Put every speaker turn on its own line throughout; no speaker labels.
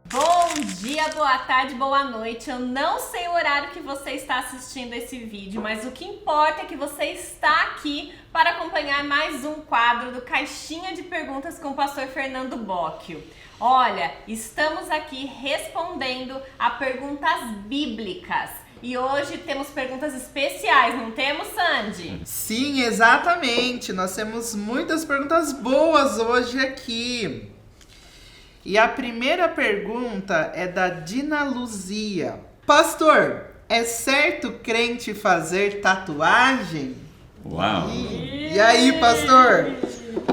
Bom dia, boa tarde, boa noite. Eu não sei o horário que você está assistindo esse vídeo, mas o que importa é que você está aqui para acompanhar mais um quadro do Caixinha de Perguntas com o pastor Fernando Bocchio. Olha, estamos aqui respondendo a perguntas bíblicas. E hoje temos perguntas especiais, não temos, Sandy?
Sim, exatamente. Nós temos muitas perguntas boas hoje aqui. E a primeira pergunta é da Dina Luzia. Pastor, é certo crente fazer tatuagem?
Uau!
E aí, pastor?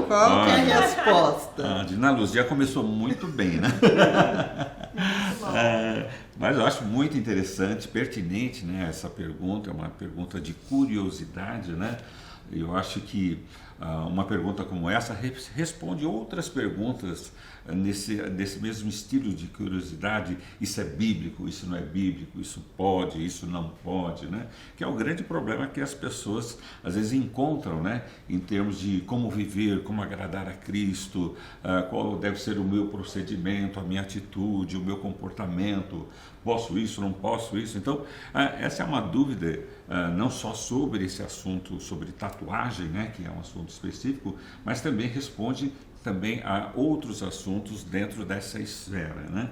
Qual que é a resposta?
A Dina Luzia começou muito bem, né? Mas eu acho muito interessante, pertinente, né? Essa pergunta é uma pergunta de curiosidade, né? Eu acho que uma pergunta como essa responde outras perguntas nesse mesmo estilo de curiosidade. Isso é bíblico, isso não é bíblico, isso pode, isso não pode, né? Que é o grande problema que as pessoas às vezes encontram, né? Em termos de como viver, como agradar a Cristo, qual deve ser o meu procedimento, a minha atitude, o meu comportamento, posso isso, não posso isso. Então, essa é uma dúvida não só sobre esse assunto, sobre tatuagem, né? Que é um assunto específico, mas também responde também a outros assuntos dentro dessa esfera, né?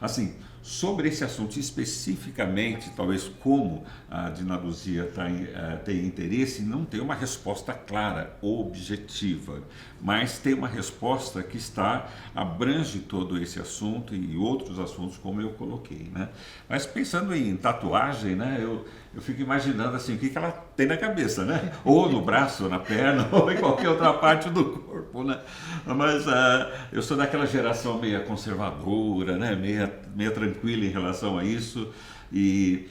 Assim, sobre esse assunto especificamente, talvez como a Dina Luzia tem interesse, não tem uma resposta clara, objetiva, mas tem uma resposta que abrange todo esse assunto e outros assuntos, como eu coloquei, né? Mas pensando em tatuagem, né, eu fico imaginando assim, o que ela tem na cabeça, né? Ou no braço, ou na perna, ou em qualquer outra parte do corpo, né? Mas eu sou daquela geração meio conservadora, né? Meia tranquila em relação a isso, e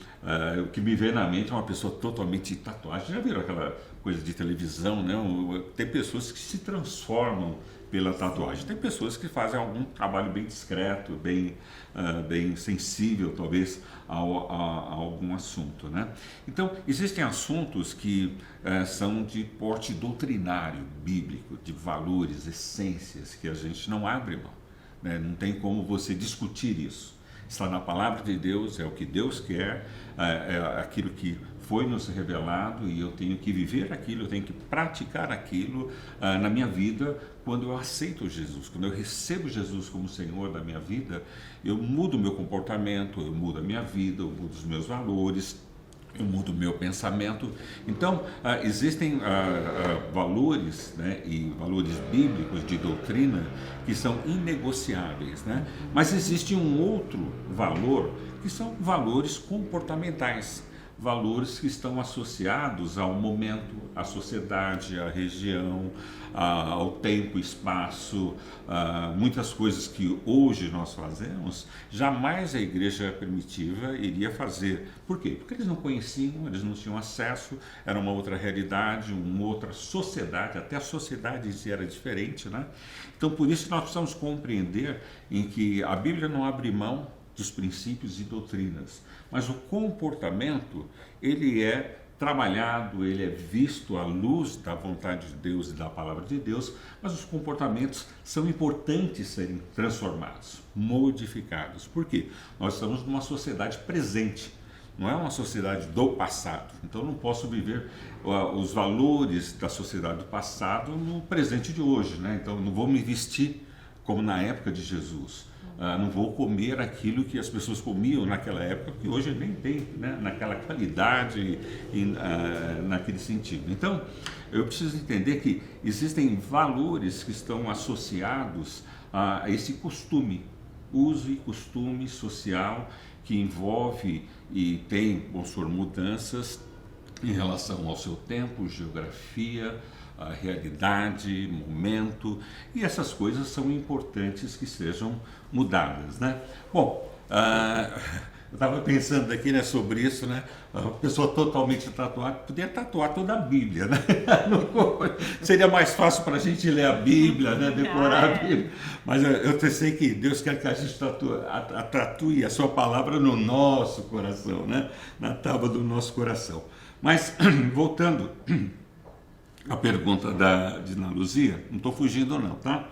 o que me vem na mente é uma pessoa totalmente tatuagem. Já viram aquela coisa de televisão, né? Tem pessoas que se transformam pela tatuagem, tem pessoas que fazem algum trabalho bem discreto, bem sensível talvez a algum assunto, né? Então existem assuntos que são de porte doutrinário, bíblico, de valores, essências que a gente não abre mão, né? Não tem como você discutir isso. Está na palavra de Deus, é o que Deus quer, é aquilo que foi nos revelado, e eu tenho que viver aquilo, eu tenho que praticar aquilo na minha vida. Quando eu aceito Jesus, quando eu recebo Jesus como Senhor da minha vida, eu mudo o meu comportamento, eu mudo a minha vida, eu mudo os meus valores, eu mudo o meu pensamento. Então, existem valores, né, e valores bíblicos de doutrina que são inegociáveis, né? Mas existe um outro valor que são valores comportamentais, valores que estão associados ao momento, à sociedade, à região, ao tempo, espaço, muitas coisas que hoje nós fazemos, jamais a igreja primitiva iria fazer. Por quê? Porque eles não conheciam, eles não tinham acesso, era uma outra realidade, uma outra sociedade, até a sociedade em si era diferente, né? Então, por isso nós precisamos compreender em que a Bíblia não abre mão dos princípios e doutrinas, mas o comportamento, ele é trabalhado, ele é visto à luz da vontade de Deus e da palavra de Deus, mas os comportamentos são importantes serem transformados, modificados. Por quê? Nós estamos numa sociedade presente, não é uma sociedade do passado. Então eu não posso viver os valores da sociedade do passado no presente de hoje, né? Então eu não vou me vestir como na época de Jesus. Não vou comer aquilo que as pessoas comiam naquela época, que hoje nem tem, né, naquela qualidade e naquele sentido. Então, eu preciso entender que existem valores que estão associados a esse costume, uso e costume social, que envolve e tem, por sua mudanças em relação ao seu tempo, geografia, a realidade, momento, e essas coisas são importantes que sejam mudadas, né? Bom, eu estava pensando aqui, né, sobre isso, né? A pessoa totalmente tatuada podia tatuar toda a Bíblia, né? Seria mais fácil para a gente ler a Bíblia, né? Decorar a Bíblia. Mas eu sei que Deus quer que a gente tatue a sua palavra no nosso coração, né? Na tábua do nosso coração. Mas, voltando à pergunta da Dina Luzia, não estou fugindo não, tá?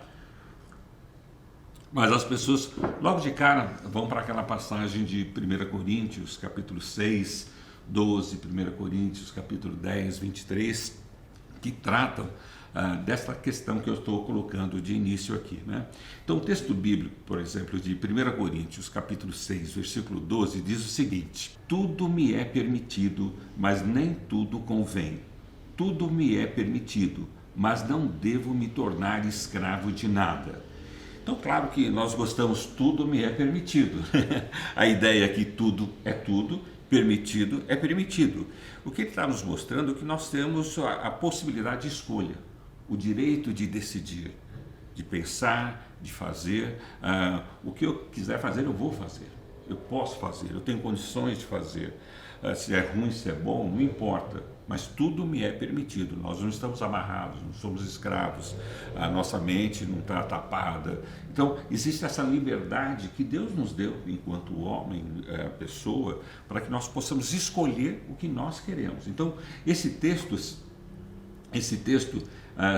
Mas as pessoas, logo de cara, vão para aquela passagem de 1 Coríntios, capítulo 6, 12, 1 Coríntios, capítulo 10, 23, que tratam dessa questão que eu estou colocando de início aqui, né? Então, o texto bíblico, por exemplo, de 1 Coríntios, capítulo 6, versículo 12, diz o seguinte: tudo me é permitido, mas nem tudo convém. Tudo me é permitido, mas não devo me tornar escravo de nada. Então, claro que nós gostamos, tudo me é permitido. A ideia é que tudo é tudo, permitido é permitido. O que ele está nos mostrando é que nós temos a possibilidade de escolha, o direito de decidir, de pensar, de fazer. O que eu quiser fazer, eu vou fazer. Eu posso fazer, eu tenho condições de fazer. Se é ruim, se é bom, não importa. Mas tudo me é permitido. Nós não estamos amarrados, não somos escravos. A nossa mente não está tapada. Então, existe essa liberdade que Deus nos deu, enquanto homem, pessoa, para que nós possamos escolher o que nós queremos. Então, esse texto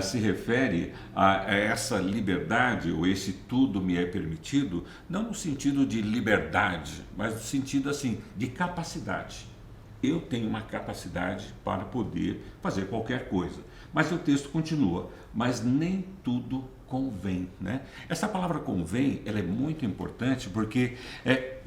se refere a essa liberdade, ou esse tudo me é permitido, não no sentido de liberdade, mas no sentido assim, de capacidade. Eu tenho uma capacidade para poder fazer qualquer coisa. Mas o texto continua, mas nem tudo convém, né? Essa palavra convém, ela é muito importante porque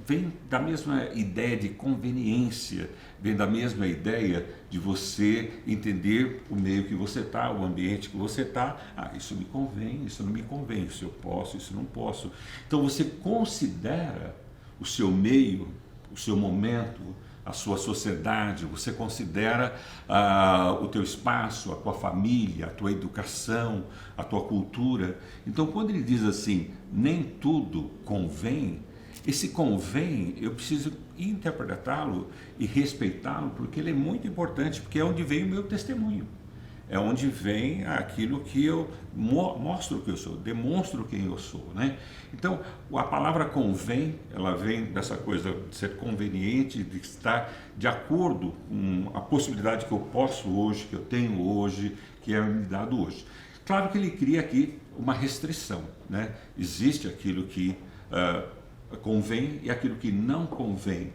vem da mesma ideia de conveniência, vem da mesma ideia de você entender o meio que você está, o ambiente que você está. Isso me convém, isso não me convém, isso eu posso, isso não posso. Então você considera o seu meio, o seu momento, a sua sociedade, você considera o teu espaço, a tua família, a tua educação, a tua cultura. Então, quando ele diz assim, nem tudo convém, esse convém, eu preciso interpretá-lo e respeitá-lo, porque ele é muito importante, porque é onde vem o meu testemunho. É onde vem aquilo que eu mostro que eu sou, demonstro quem eu sou, né? Então, a palavra convém, ela vem dessa coisa de ser conveniente, de estar de acordo com a possibilidade que eu posso hoje, que eu tenho hoje, que é me dado hoje. Claro que ele cria aqui uma restrição, né? Existe aquilo que convém e aquilo que não convém.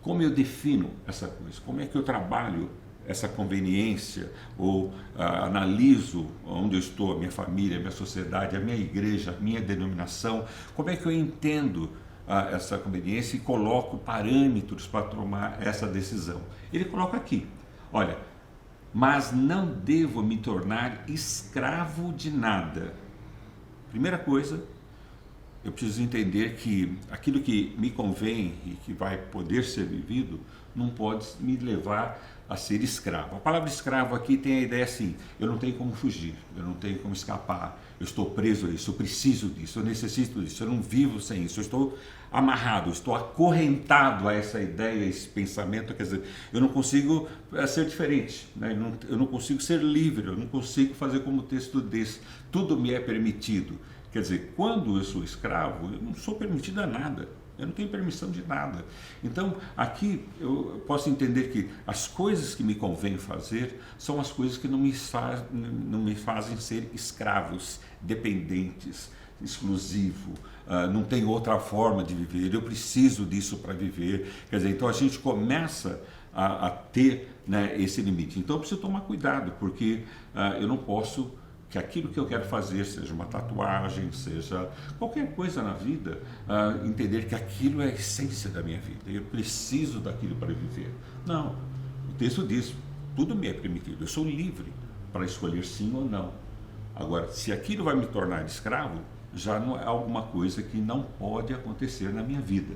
Como eu defino essa coisa? Como é que eu trabalho essa conveniência, ou analiso onde eu estou, a minha família, a minha sociedade, a minha igreja, a minha denominação, como é que eu entendo essa conveniência e coloco parâmetros para tomar essa decisão. Ele coloca aqui, olha, mas não devo me tornar escravo de nada. Primeira coisa, eu preciso entender que aquilo que me convém e que vai poder ser vivido não pode me levar a ser escravo. A palavra escravo aqui tem a ideia assim, eu não tenho como fugir, eu não tenho como escapar, eu estou preso a isso, eu preciso disso, eu necessito disso, eu não vivo sem isso, eu estou amarrado, eu estou acorrentado a essa ideia, a esse pensamento, quer dizer, eu não consigo ser diferente, né? Eu não consigo ser livre, eu não consigo fazer como o texto diz, tudo me é permitido. Quer dizer, quando eu sou escravo, eu não sou permitido a nada. Eu não tenho permissão de nada. Então, aqui eu posso entender que as coisas que me convém fazer são as coisas que não me fazem ser escravos, dependentes, exclusivo. Não tem outra forma de viver. Eu preciso disso para viver. Quer dizer, então a gente começa a ter, né, esse limite. Então eu preciso tomar cuidado, porque eu não posso que aquilo que eu quero fazer, seja uma tatuagem, seja qualquer coisa na vida, entender que aquilo é a essência da minha vida, eu preciso daquilo para viver. Não, o texto diz, tudo me é permitido, eu sou livre para escolher sim ou não. Agora, se aquilo vai me tornar escravo, já não é alguma coisa que não pode acontecer na minha vida.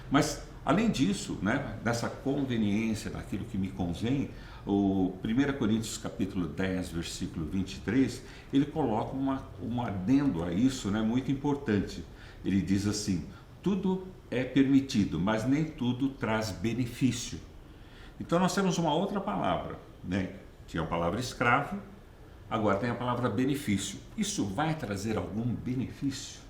Mas, além disso, né, dessa conveniência, daquilo que me convém, o 1 Coríntios capítulo 10, versículo 23, ele coloca um adendo a isso, né, muito importante. Ele diz assim, tudo é permitido, mas nem tudo traz benefício. Então nós temos uma outra palavra, né? Tinha a palavra escravo, agora tem a palavra benefício. Isso vai trazer algum benefício?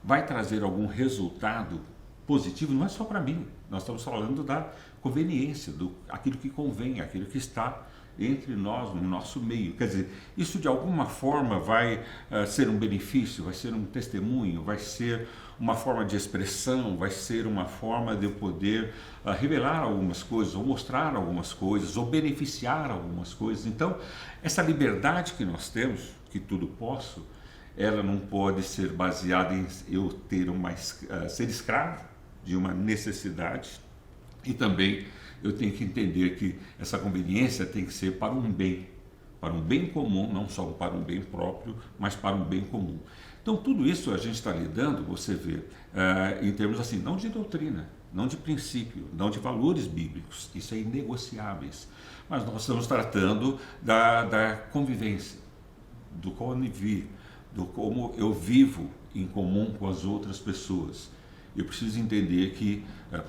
Vai trazer algum resultado positivo? Não é só para mim, nós estamos falando da conveniência, aquilo que convém, aquilo que está entre nós, no nosso meio. Quer dizer, isso de alguma forma vai ser um benefício, vai ser um testemunho, vai ser uma forma de expressão, vai ser uma forma de eu poder revelar algumas coisas, ou mostrar algumas coisas, ou beneficiar algumas coisas. Então, essa liberdade que nós temos, que tudo posso, ela não pode ser baseada em eu ter ser escravo de uma necessidade, e também eu tenho que entender que essa conveniência tem que ser para um bem comum, não só para um bem próprio, mas para um bem comum. Então, tudo isso a gente está lidando, você vê, em termos assim, não de doutrina, não de princípio, não de valores bíblicos, isso é inegociáveis, mas nós estamos tratando da convivência, do convívio, do como eu vivo em comum com as outras pessoas. Eu preciso entender que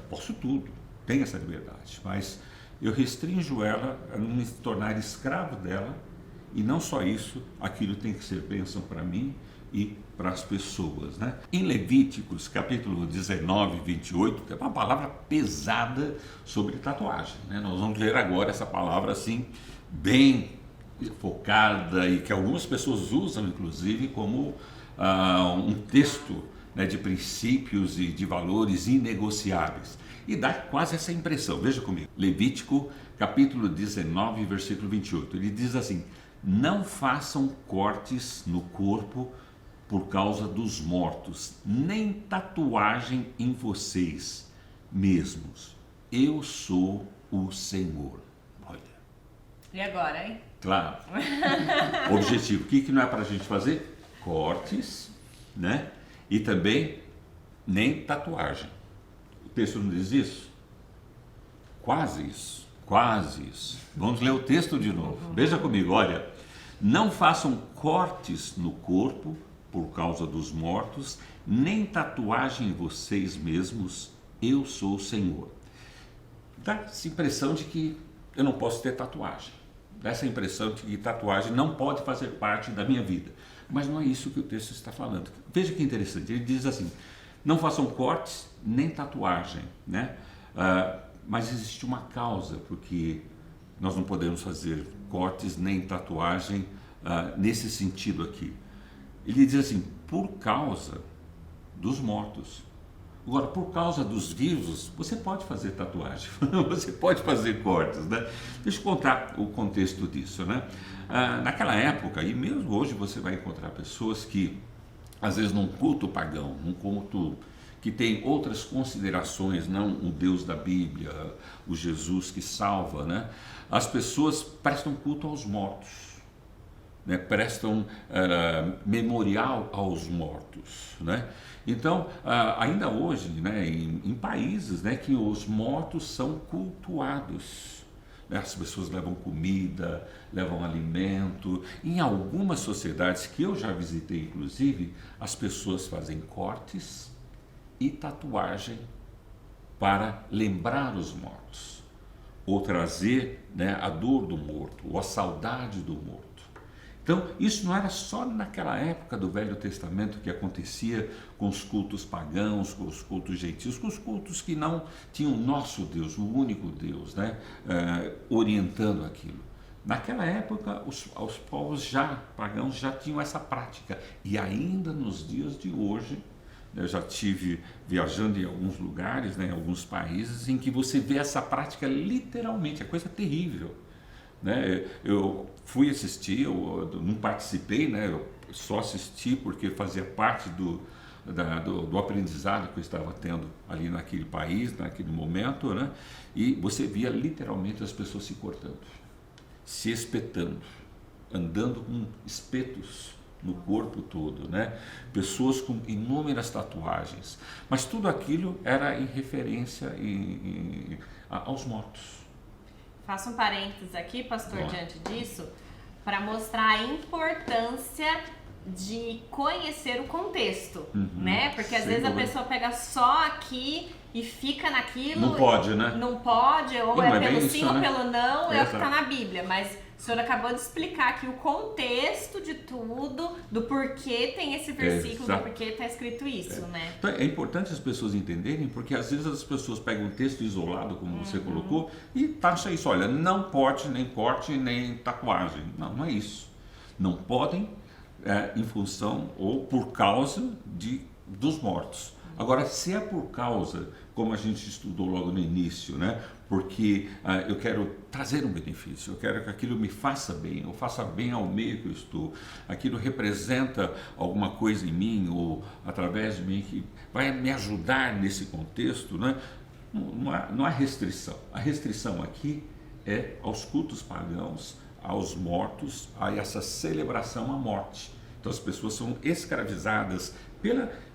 posso tudo, tenho essa liberdade, mas eu restringo ela a não me tornar escravo dela, e não só isso, aquilo tem que ser bênção para mim e para as pessoas, né? Em Levíticos, capítulo 19, 28, tem uma palavra pesada sobre tatuagem, né? Nós vamos ler agora essa palavra assim, bem focada, e que algumas pessoas usam, inclusive, como um texto, né, de princípios e de valores inegociáveis. E dá quase essa impressão, veja comigo. Levítico, capítulo 19, versículo 28, ele diz assim: não façam cortes no corpo por causa dos mortos, nem tatuagem em vocês mesmos. Eu sou o Senhor. Olha.
E agora, hein?
Claro. Objetivo. O que não é para a gente fazer? Cortes, né? E também nem tatuagem. O texto não diz isso? Quase isso. Quase isso. Vamos ler o texto de novo. Veja comigo, olha. Não façam cortes no corpo por causa dos mortos, nem tatuagem em vocês mesmos, eu sou o Senhor. Dá essa impressão de que eu não posso ter tatuagem. Dá essa impressão de que tatuagem não pode fazer parte da minha vida. Mas não é isso que o texto está falando. Veja que interessante, ele diz assim: não façam cortes nem tatuagem, né? Mas existe uma causa porque nós não podemos fazer cortes nem tatuagem nesse sentido aqui. Ele diz assim: por causa dos mortos. Agora, por causa dos vivos, você pode fazer tatuagem, você pode fazer cortes, né? Deixa eu contar o contexto disso, né? Naquela época, e mesmo hoje você vai encontrar pessoas que, às vezes num culto pagão, num culto que tem outras considerações, não o Deus da Bíblia, o Jesus que salva, né? As pessoas prestam culto aos mortos. Né, prestam memorial aos mortos, né? Então, ainda hoje, né, em países, né, que os mortos são cultuados, né? As pessoas levam comida, levam alimento. Em algumas sociedades que eu já visitei, inclusive, as pessoas fazem cortes e tatuagem para lembrar os mortos, ou trazer, né, a dor do morto, ou a saudade do morto. Então, isso não era só naquela época do Velho Testamento que acontecia com os cultos pagãos, com os cultos gentios, com os cultos que não tinham o nosso Deus, o único Deus, né, orientando aquilo. Naquela época, os povos pagãos já tinham essa prática. E ainda nos dias de hoje, eu já estive viajando em alguns lugares, né, em alguns países, em que você vê essa prática literalmente, é coisa terrível. Né? Eu fui assistir, eu não participei, né? Eu só assisti porque fazia parte do aprendizado que eu estava tendo ali naquele país, naquele momento, né? E você via literalmente as pessoas se cortando, se espetando, andando com espetos no corpo todo, né? Pessoas com inúmeras tatuagens, mas tudo aquilo era em referência aos mortos.
Faço um parênteses aqui, pastor,
Bom.
diante disso, para mostrar a importância de conhecer o contexto, né? Porque às vezes a pessoa pega só aqui e fica naquilo.
Não pode, né?
Não pode, ou
Não,
é
é bem
pelo
isso,
sim
né?
ou pelo não, é o que
Exato.
está na Bíblia. Mas O senhor acabou de explicar aqui o contexto de tudo, do porquê tem esse versículo, do porquê está escrito isso, né?
Então é importante as pessoas entenderem, porque às vezes as pessoas pegam um texto isolado, como você colocou, e taxa isso, olha, não pode nem corte, nem tatuagem. Não, não é isso. Não podem em função ou por causa dos mortos. Agora, se é por causa, como a gente estudou logo no início, né? Porque eu quero trazer um benefício, eu quero que aquilo me faça bem, eu faça bem ao meio que eu estou, aquilo representa alguma coisa em mim ou através de mim que vai me ajudar nesse contexto, né? Não há restrição. A restrição aqui é aos cultos pagãos, aos mortos, a essa celebração à morte. Então as pessoas são escravizadas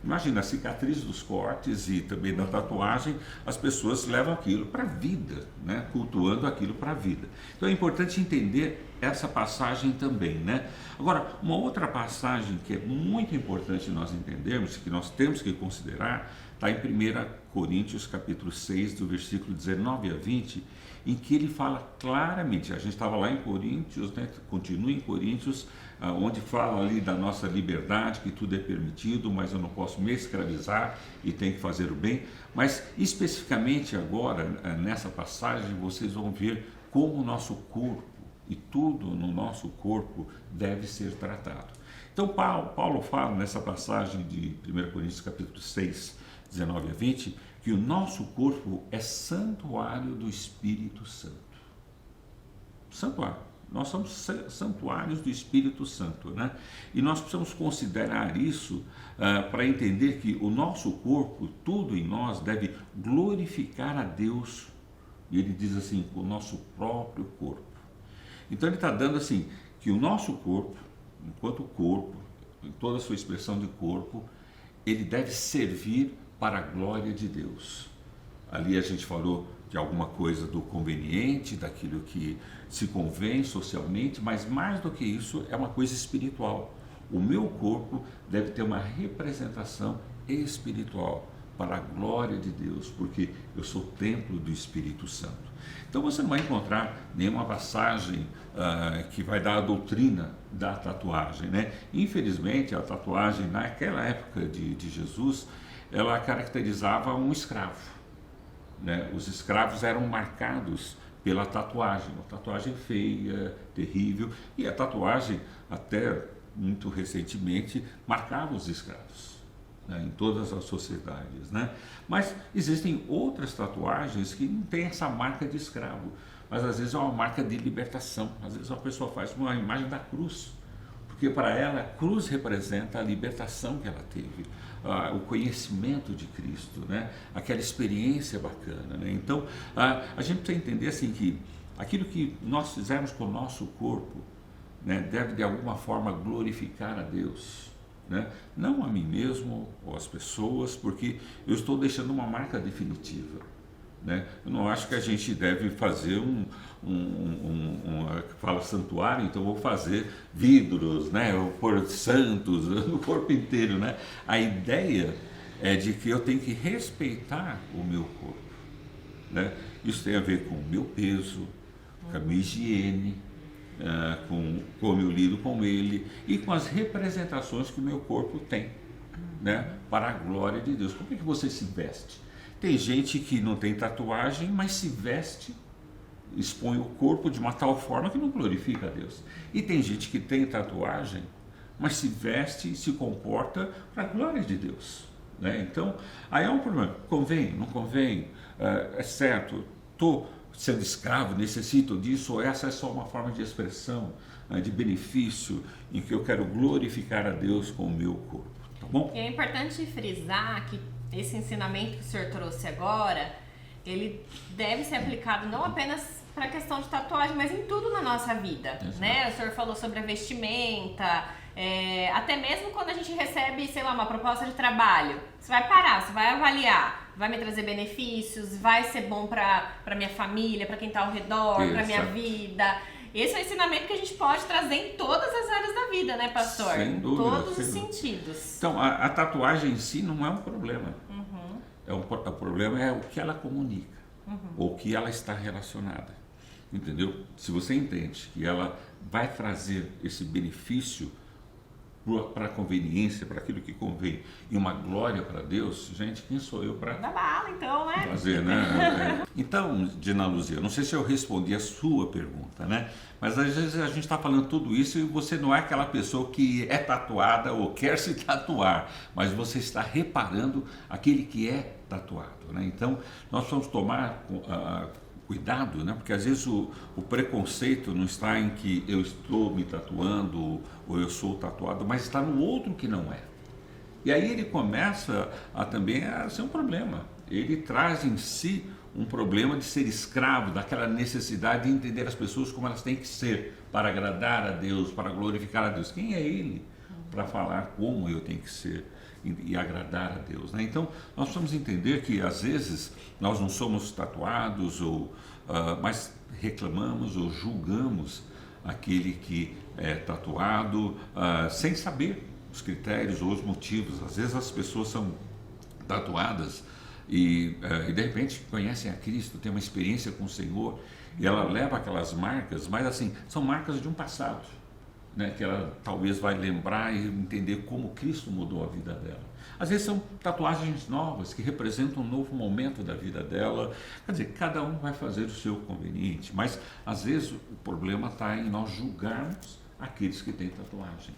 imagina, a cicatriz dos cortes e também da tatuagem, as pessoas levam aquilo para a vida, né? Cultuando aquilo para a vida. Então é importante entender essa passagem também, né? Agora, uma outra passagem que é muito importante nós entendermos, que nós temos que considerar, está em 1 Coríntios capítulo 6, do versículo 19 a 20, em que ele fala claramente, a gente estava lá em Coríntios, né? Continua em Coríntios, onde fala ali da nossa liberdade, que tudo é permitido, mas eu não posso me escravizar e tenho que fazer o bem. Mas especificamente agora, nessa passagem, vocês vão ver como o nosso corpo e tudo no nosso corpo deve ser tratado. Então Paulo fala nessa passagem de 1 Coríntios capítulo 6, 19 a 20, que o nosso corpo é santuário do Espírito Santo. Santuário. Nós somos santuários do Espírito Santo, né? E nós precisamos considerar isso para entender que o nosso corpo, tudo em nós, deve glorificar a Deus. E ele diz assim, o nosso próprio corpo. Então ele está dando assim, que o nosso corpo, enquanto corpo, em toda a sua expressão de corpo, ele deve servir para a glória de Deus. Ali a gente falou de alguma coisa do conveniente, daquilo que se convém socialmente, mas mais do que isso é uma coisa espiritual. O meu corpo deve ter uma representação espiritual para a glória de Deus, porque eu sou templo do Espírito Santo. Então você não vai encontrar nenhuma passagem que vai dar a doutrina da tatuagem, né? Infelizmente a tatuagem naquela época de Jesus, ela caracterizava um escravo. Né? Os escravos eram marcados pela tatuagem, uma tatuagem feia, terrível, e a tatuagem, até muito recentemente, marcava os escravos, né? Em todas as sociedades, né? Mas existem outras tatuagens que não têm essa marca de escravo, mas às vezes é uma marca de libertação. Às vezes a pessoa faz uma imagem da cruz, porque para ela a cruz representa a libertação que ela teve, o conhecimento de Cristo, né? Aquela experiência bacana, né? Então a gente precisa entender assim que aquilo que nós fizermos com o nosso corpo, né, deve de alguma forma glorificar a Deus, né? Não a mim mesmo ou as pessoas, porque eu estou deixando uma marca definitiva, né? Eu não acho que a gente deve fazer fala santuário, então vou fazer vidros, né? Ou pôr santos no corpo inteiro, né? A ideia é de que eu tenho que respeitar o meu corpo, né? Isso tem a ver com o meu peso, com a minha higiene, com como eu lido com ele e com as representações que o meu corpo tem, né? Para a glória de Deus. Por que você se veste? Tem gente que não tem tatuagem, mas se veste, expõe o corpo de uma tal forma que não glorifica a Deus. E tem gente que tem tatuagem, mas se veste e se comporta para a glória de Deus, né? Então, aí é um problema. Convém, não convém? É certo, estou sendo escravo, necessito disso, ou essa é só uma forma de expressão, de benefício, em que eu quero glorificar a Deus com o meu corpo, tá bom?
E é importante frisar que esse ensinamento que o senhor trouxe agora, ele deve ser aplicado não apenas para a questão de tatuagem, mas em tudo na nossa vida, né? O senhor falou sobre a vestimenta, até mesmo quando a gente recebe, sei lá, uma proposta de trabalho, você vai parar, você vai avaliar, vai me trazer benefícios, vai ser bom para minha família, para quem está ao redor, para minha vida. Esse é um ensinamento que a gente pode trazer em todas as áreas da vida, né, pastor?
Sem dúvida.
Todos os sentidos.
Então, a tatuagem em si não é um problema. O problema é o que ela comunica, ou o que ela está relacionada. entendeu? Se você entende que ela vai trazer esse benefício para a conveniência, para aquilo que convém, e uma glória para Deus, gente, quem sou eu para
Da bala, então, né?
fazer, né? Então, Dina Luzia, não sei se eu respondi a sua pergunta, né? Mas às vezes a gente está falando tudo isso e você não é aquela pessoa que é tatuada ou quer se tatuar, mas você está reparando aquele que é tatuado, né? Então, nós vamos tomar cuidado, né? Porque às vezes o preconceito não está em que eu estou me tatuando ou eu sou tatuado, mas está no outro que não é. E aí ele começa também a ser um problema. Ele traz em si um problema de ser escravo, daquela necessidade de entender as pessoas como elas têm que ser, para agradar a Deus, para glorificar a Deus. Quem é ele para falar como eu tenho que ser e agradar a Deus, né? Então, nós precisamos entender que às vezes nós não somos tatuados, mas reclamamos ou julgamos aquele que é tatuado sem saber os critérios ou os motivos. Às vezes as pessoas são tatuadas e de repente conhecem a Cristo, têm uma experiência com o Senhor e ela leva aquelas marcas, mas assim, são marcas de um passado, né, que ela talvez vai lembrar e entender como Cristo mudou a vida dela. Às vezes são tatuagens novas que representam um novo momento da vida dela. Quer dizer, cada um vai fazer o seu conveniente, mas às vezes o problema está em nós julgarmos aqueles que têm tatuagem.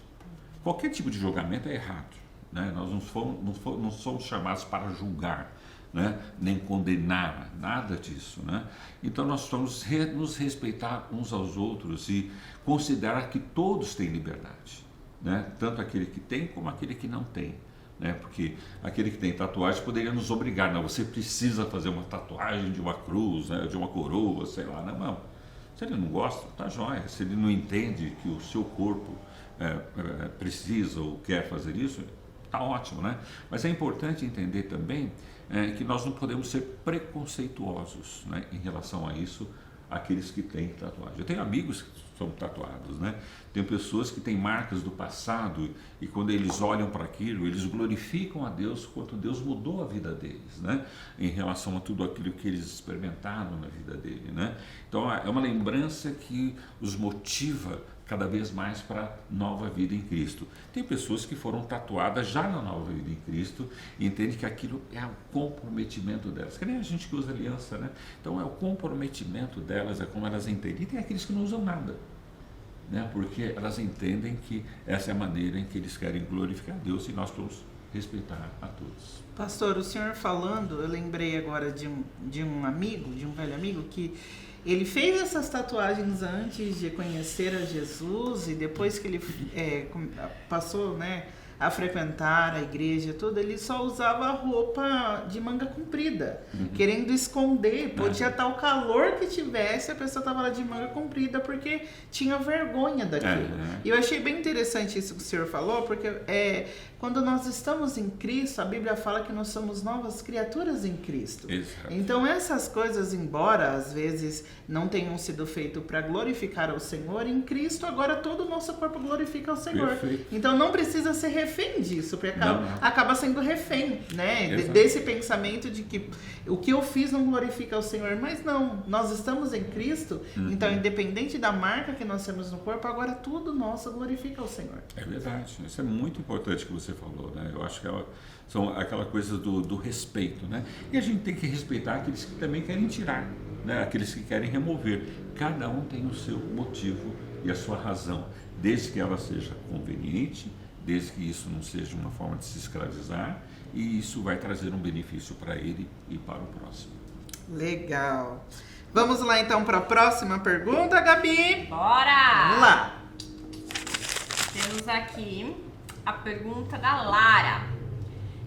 Qualquer tipo de julgamento é errado, né? Nós não somos chamados para julgar, né? Nem condenar, nada disso, né? Então nós vamos nos respeitar uns aos outros e considerar que todos têm liberdade, né? Tanto aquele que tem como aquele que não tem, né? Porque aquele que tem tatuagem poderia nos obrigar, não, você precisa fazer uma tatuagem de uma cruz, né? De uma coroa, sei lá, não. Se ele não gosta, tá jóia. Se ele não entende que o seu corpo precisa ou quer fazer isso, tá ótimo, né? Mas é importante entender também que nós não podemos ser preconceituosos, né, em relação a isso, aqueles que têm tatuagem. Eu tenho amigos que são tatuados, né? Tem pessoas que têm marcas do passado e quando eles olham para aquilo, eles glorificam a Deus quanto Deus mudou a vida deles, né? Em relação a tudo aquilo que eles experimentaram na vida dele, né? Então é uma lembrança que os motiva cada vez mais para nova vida em Cristo. Tem pessoas que foram tatuadas já na nova vida em Cristo e entendem que aquilo é o comprometimento delas. Que nem a gente que usa aliança, né? Então é o comprometimento delas, é como elas entendem. E tem aqueles que não usam nada, né? Porque elas entendem que essa é a maneira em que eles querem glorificar a Deus e nós vamos respeitar a todos.
Pastor, o senhor falando, eu lembrei agora de um amigo, de um velho amigo, que ele fez essas tatuagens antes de conhecer a Jesus e depois que ele passou, né, a frequentar a igreja, tudo, ele só usava roupa de manga comprida, querendo esconder. Podia estar o calor que tivesse, a pessoa estava lá de manga comprida porque tinha vergonha daquilo. E eu achei bem interessante isso que o senhor falou, porque quando nós estamos em Cristo, a Bíblia fala que nós somos novas criaturas em Cristo.
Exato.
Então essas coisas, embora às vezes não tenham sido feitas para glorificar ao Senhor, em Cristo agora todo o nosso corpo glorifica ao Senhor.
Perfeito.
Então não precisa ser refém disso, porque acaba sendo refém, né?
Exato.
Desse pensamento de que o que eu fiz não glorifica ao Senhor. Mas não, nós estamos em Cristo, então independente da marca que nós temos no corpo, agora tudo nosso glorifica ao Senhor.
É verdade, isso é muito importante que você falou, né? Eu acho que são aquela coisa do respeito, né? E a gente tem que respeitar aqueles que também querem tirar, né? Aqueles que querem remover. Cada um tem o seu motivo e a sua razão, desde que ela seja conveniente, desde que isso não seja uma forma de se escravizar, e isso vai trazer um benefício para ele e para o próximo.
Legal. Vamos lá então para a próxima pergunta, Gabi?
Bora!
Vamos lá.
Temos aqui a pergunta da Lara.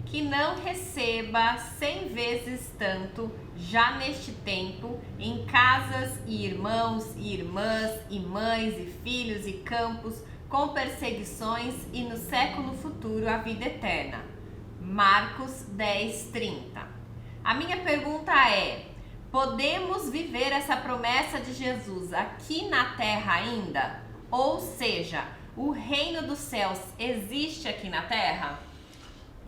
Que não receba 100 vezes tanto já neste tempo em casas e irmãos e irmãs e mães e filhos e campos com perseguições e no século futuro a vida eterna. Marcos 10:30. A minha pergunta é: podemos viver essa promessa de Jesus aqui na terra ainda? Ou seja, o reino dos céus existe aqui na terra?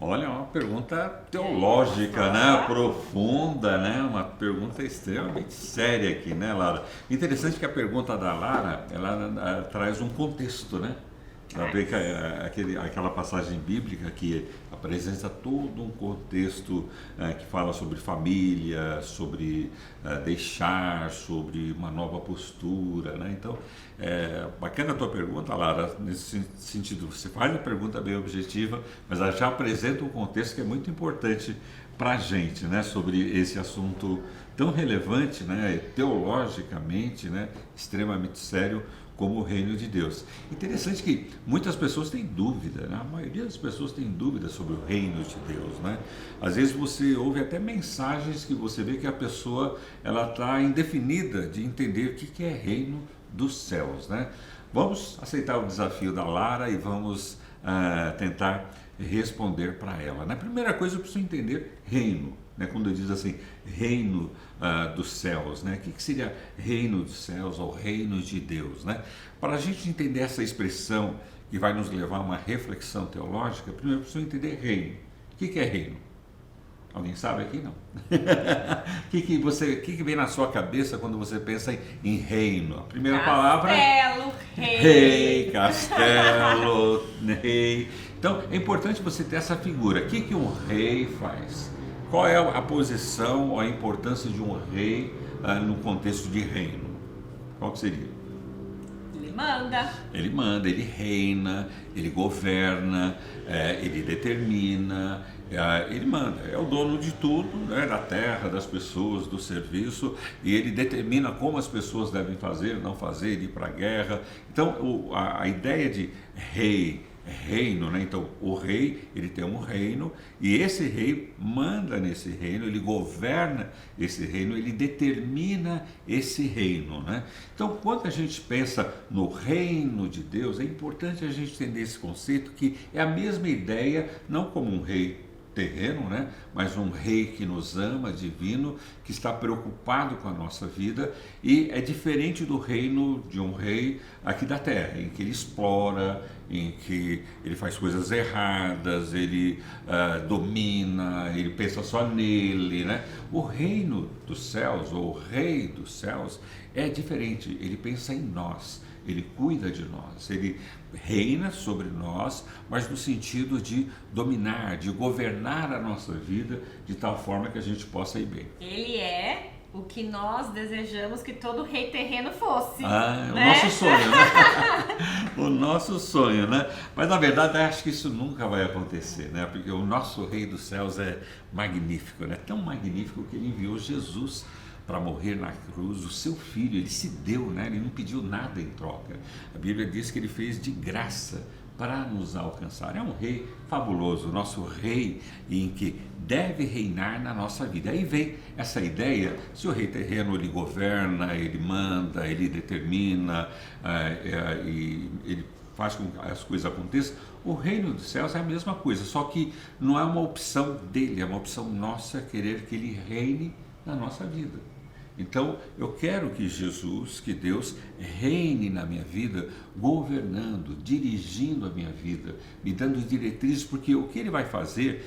Olha, é uma pergunta teológica, né? Profunda, né? Uma pergunta extremamente séria aqui, né, Lara? Interessante que a pergunta da Lara, ela traz um contexto, né? Ela vê que aquela passagem bíblica que apresenta todo um contexto que fala sobre família, sobre deixar, sobre uma nova postura, né? Então, bacana a tua pergunta, Lara, nesse sentido. Você faz a pergunta bem objetiva, mas ela já apresenta um contexto que é muito importante para a gente, né? Sobre esse assunto tão relevante, né? Teologicamente, né? Extremamente sério, como o reino de Deus. Interessante que muitas pessoas têm dúvida, né? A maioria das pessoas tem dúvida sobre o reino de Deus, né? Às vezes você ouve até mensagens que você vê que a pessoa ela está indefinida de entender o que é reino dos céus, né? Vamos aceitar o desafio da Lara e vamos tentar responder para ela. Na primeira coisa eu preciso entender reino, né? Quando diz assim, reino dos céus, né? O que seria reino dos céus ou reino de Deus, né? Para a gente entender essa expressão que vai nos levar a uma reflexão teológica, primeiro preciso entender reino. O que é reino? Alguém sabe aqui? Não. O que vem na sua cabeça quando você pensa em reino? A primeira palavra
castelo,
rei, castelo, rei. Então é importante você ter essa figura. O que um rei faz? Qual é a posição ou a importância de um rei no contexto de reino? Qual que seria?
Ele
manda, ele reina, ele governa, ele determina, ele manda. É o dono de tudo, né, da terra, das pessoas, do serviço, e ele determina como as pessoas devem fazer, não fazer, ir para a guerra. Então, a ideia de reino, né? Então o rei, ele tem um reino e esse rei manda nesse reino, ele governa esse reino, ele determina esse reino, né? Então quando a gente pensa no reino de Deus, é importante a gente entender esse conceito que é a mesma ideia, não como um rei terreno, né? Mas um rei que nos ama, divino, que está preocupado com a nossa vida, e é diferente do reino de um rei aqui da terra, em que ele explora, em que ele faz coisas erradas, ele domina, ele pensa só nele, né? O reino dos céus, ou o rei dos céus, é diferente, ele pensa em nós. Ele cuida de nós, ele reina sobre nós, mas no sentido de dominar, de governar a nossa vida de tal forma que a gente possa ir bem.
Ele é o que nós desejamos que todo rei terreno fosse.
Né?
O
nosso sonho, né? O nosso sonho, né? Mas na verdade eu acho que isso nunca vai acontecer, né? Porque o nosso rei dos céus é magnífico, né? Tão magnífico que ele enviou Jesus para morrer na cruz, o seu filho, ele se deu, né? Ele não pediu nada em troca. A Bíblia diz que ele fez de graça para nos alcançar. É um rei fabuloso, nosso rei em que deve reinar na nossa vida. Aí vem essa ideia, se o rei terreno ele governa, ele manda, ele determina, e ele faz com que as coisas aconteçam, o reino dos céus é a mesma coisa, só que não é uma opção dele, é uma opção nossa querer que ele reine na nossa vida. Então, eu quero que Jesus, que Deus reine na minha vida, governando, dirigindo a minha vida, me dando diretrizes, porque o que Ele vai fazer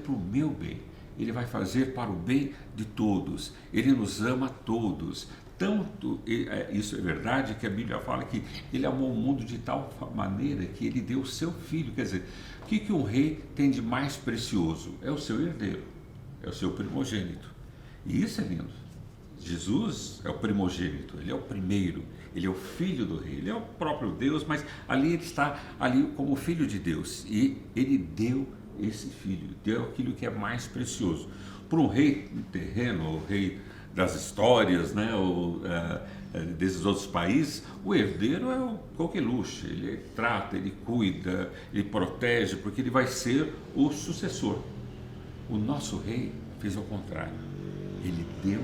para o meu bem, Ele vai fazer para o bem de todos, Ele nos ama a todos. Tanto, isso é verdade, que a Bíblia fala que Ele amou o mundo de tal maneira que Ele deu o seu Filho. Quer dizer, o que um rei tem de mais precioso? É o seu herdeiro, é o seu primogênito. E isso é lindo. Jesus é o primogênito, ele é o primeiro, ele é o filho do rei, ele é o próprio Deus, mas ali ele está ali como filho de Deus, e ele deu esse filho, deu aquilo que é mais precioso. Para um rei terreno, o rei das histórias, né, ou desses outros países, o herdeiro é o coqueluche, ele trata, ele cuida, ele protege, porque ele vai ser o sucessor. O nosso rei fez ao contrário, ele deu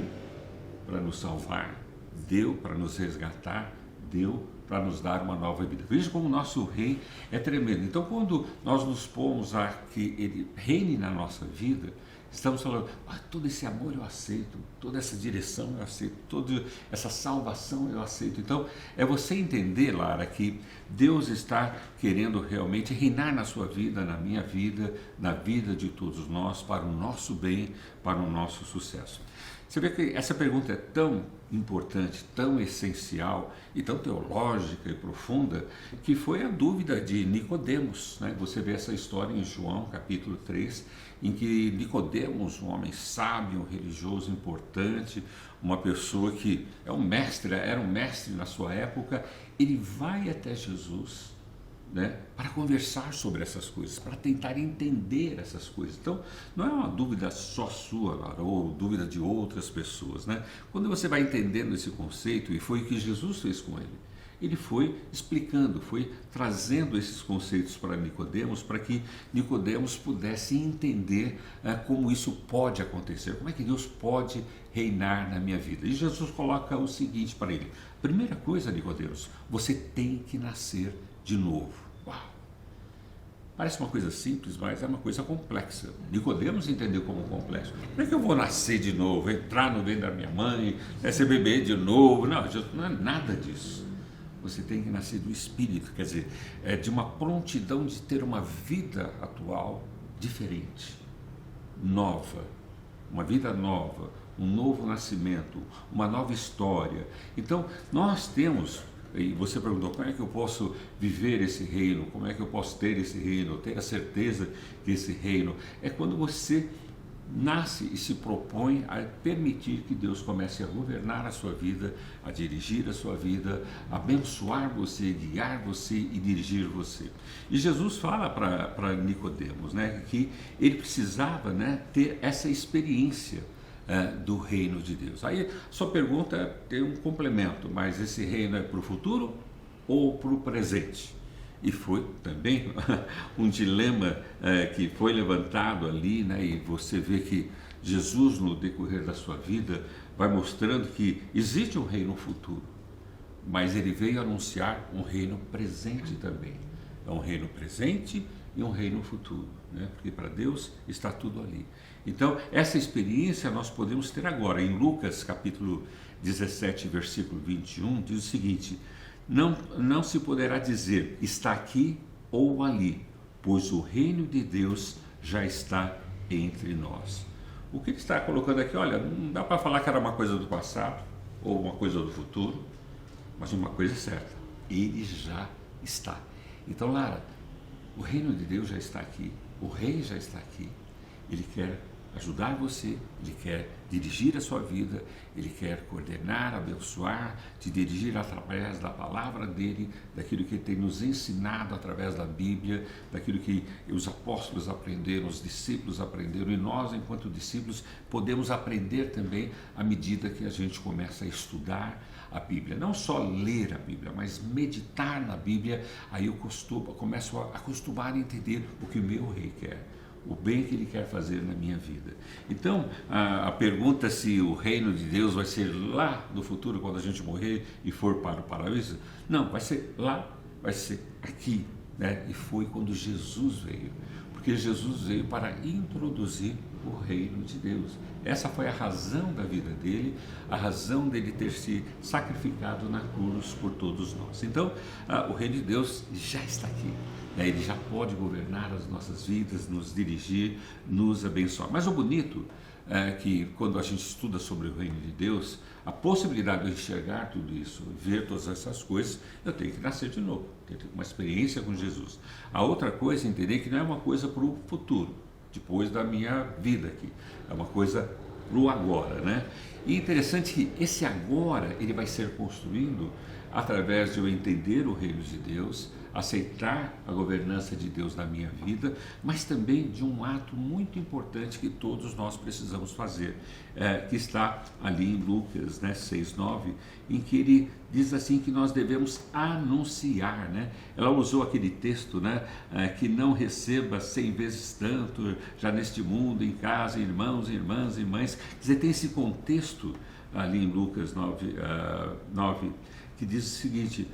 para nos salvar, deu para nos resgatar, deu para nos dar uma nova vida. Veja como o nosso rei é tremendo. Então, quando nós nos pomos a que ele reine na nossa vida, Estamos falando, todo esse amor eu aceito, toda essa direção eu aceito, toda essa salvação eu aceito. Então, é você entender, Lara, que Deus está querendo realmente reinar na sua vida, na minha vida, na vida de todos nós, para o nosso bem, para o nosso sucesso. Você vê que essa pergunta é tão importante, tão essencial e tão teológica e profunda, que foi a dúvida de Nicodemos, né? Você vê essa história em João capítulo 3, em que Nicodemos, um homem sábio, um religioso importante, uma pessoa que era um mestre na sua época, ele vai até Jesus, né, para conversar sobre essas coisas, para tentar entender essas coisas. Então, não é uma dúvida só sua, Lara, ou dúvida de outras pessoas, né? Quando você vai entendendo esse conceito, e foi o que Jesus fez com ele foi explicando, foi trazendo esses conceitos para Nicodemos, para que Nicodemos pudesse entender como isso pode acontecer, como é que Deus pode reinar na minha vida. E Jesus coloca o seguinte para ele: primeira coisa, Nicodemos, você tem que nascer de novo. Uau! Parece uma coisa simples, mas é uma coisa complexa. Nicodemos entendeu como complexo. Como é que eu vou nascer de novo, entrar no ventre da minha mãe, ser bebê de novo? Não, Jesus, não é nada disso. Você tem que nascer do Espírito, quer dizer, de uma prontidão de ter uma vida atual diferente, nova, uma vida nova, um novo nascimento, uma nova história. Então, nós temos, e você perguntou, como é que eu posso viver esse reino, como é que eu posso ter esse reino, ter a certeza que esse reino é quando você nasce e se propõe a permitir que Deus comece a governar a sua vida, a dirigir a sua vida, a abençoar você, guiar você e dirigir você. E Jesus fala para Nicodemos, né, que ele precisava, né, ter essa experiência do reino de Deus. Aí sua pergunta tem um complemento, mas esse reino é para o futuro ou para o presente? E foi também um dilema que foi levantado ali, né? E você vê que Jesus, no decorrer da sua vida, vai mostrando que existe um reino futuro, mas ele veio anunciar um reino presente também. É um reino presente e um reino futuro, né? Porque para Deus está tudo ali. Então, essa experiência nós podemos ter agora. Em Lucas, capítulo 17, versículo 21, diz o seguinte: Não se poderá dizer, está aqui ou ali, pois o reino de Deus já está entre nós. O que ele está colocando aqui, olha, não dá para falar que era uma coisa do passado ou uma coisa do futuro, mas uma coisa é certa, ele já está. Então, Lara, o reino de Deus já está aqui, o rei já está aqui, ele quer ajudar você, ele quer dirigir a sua vida, ele quer coordenar, abençoar, te dirigir através da palavra dele, daquilo que ele tem nos ensinado através da Bíblia, daquilo que os apóstolos aprenderam, os discípulos aprenderam, e nós, enquanto discípulos, podemos aprender também à medida que a gente começa a estudar a Bíblia. Não só ler a Bíblia, mas meditar na Bíblia. Aí eu começo a acostumar a entender o que o meu rei quer, o bem que ele quer fazer na minha vida. Então, a pergunta se o reino de Deus vai ser lá no futuro, quando a gente morrer e for para o paraíso, não, vai ser lá, vai ser aqui, né? E foi quando Jesus veio, porque Jesus veio para introduzir o reino de Deus. Essa foi a razão da vida dele, a razão dele ter se sacrificado na cruz por todos nós. Então, o reino de Deus já está aqui. Ele já pode governar as nossas vidas, nos dirigir, nos abençoar. Mas o bonito é que quando a gente estuda sobre o reino de Deus, a possibilidade de enxergar tudo isso, ver todas essas coisas, eu tenho que nascer de novo, ter uma experiência com Jesus. A outra coisa é entender que não é uma coisa para o futuro, depois da minha vida aqui, é uma coisa para o agora, né? E interessante que esse agora, ele vai ser construído através de eu entender o reino de Deus, aceitar a governança de Deus na minha vida, mas também de um ato muito importante que todos nós precisamos fazer, que está ali em Lucas, né, 6:9, em que ele diz assim que nós devemos anunciar, né? Ela usou aquele texto, né, que não receba 100 vezes tanto já neste mundo, em casa, irmãos, irmãs e mães. Quer dizer, tem esse contexto ali em Lucas 9, que diz o seguinte,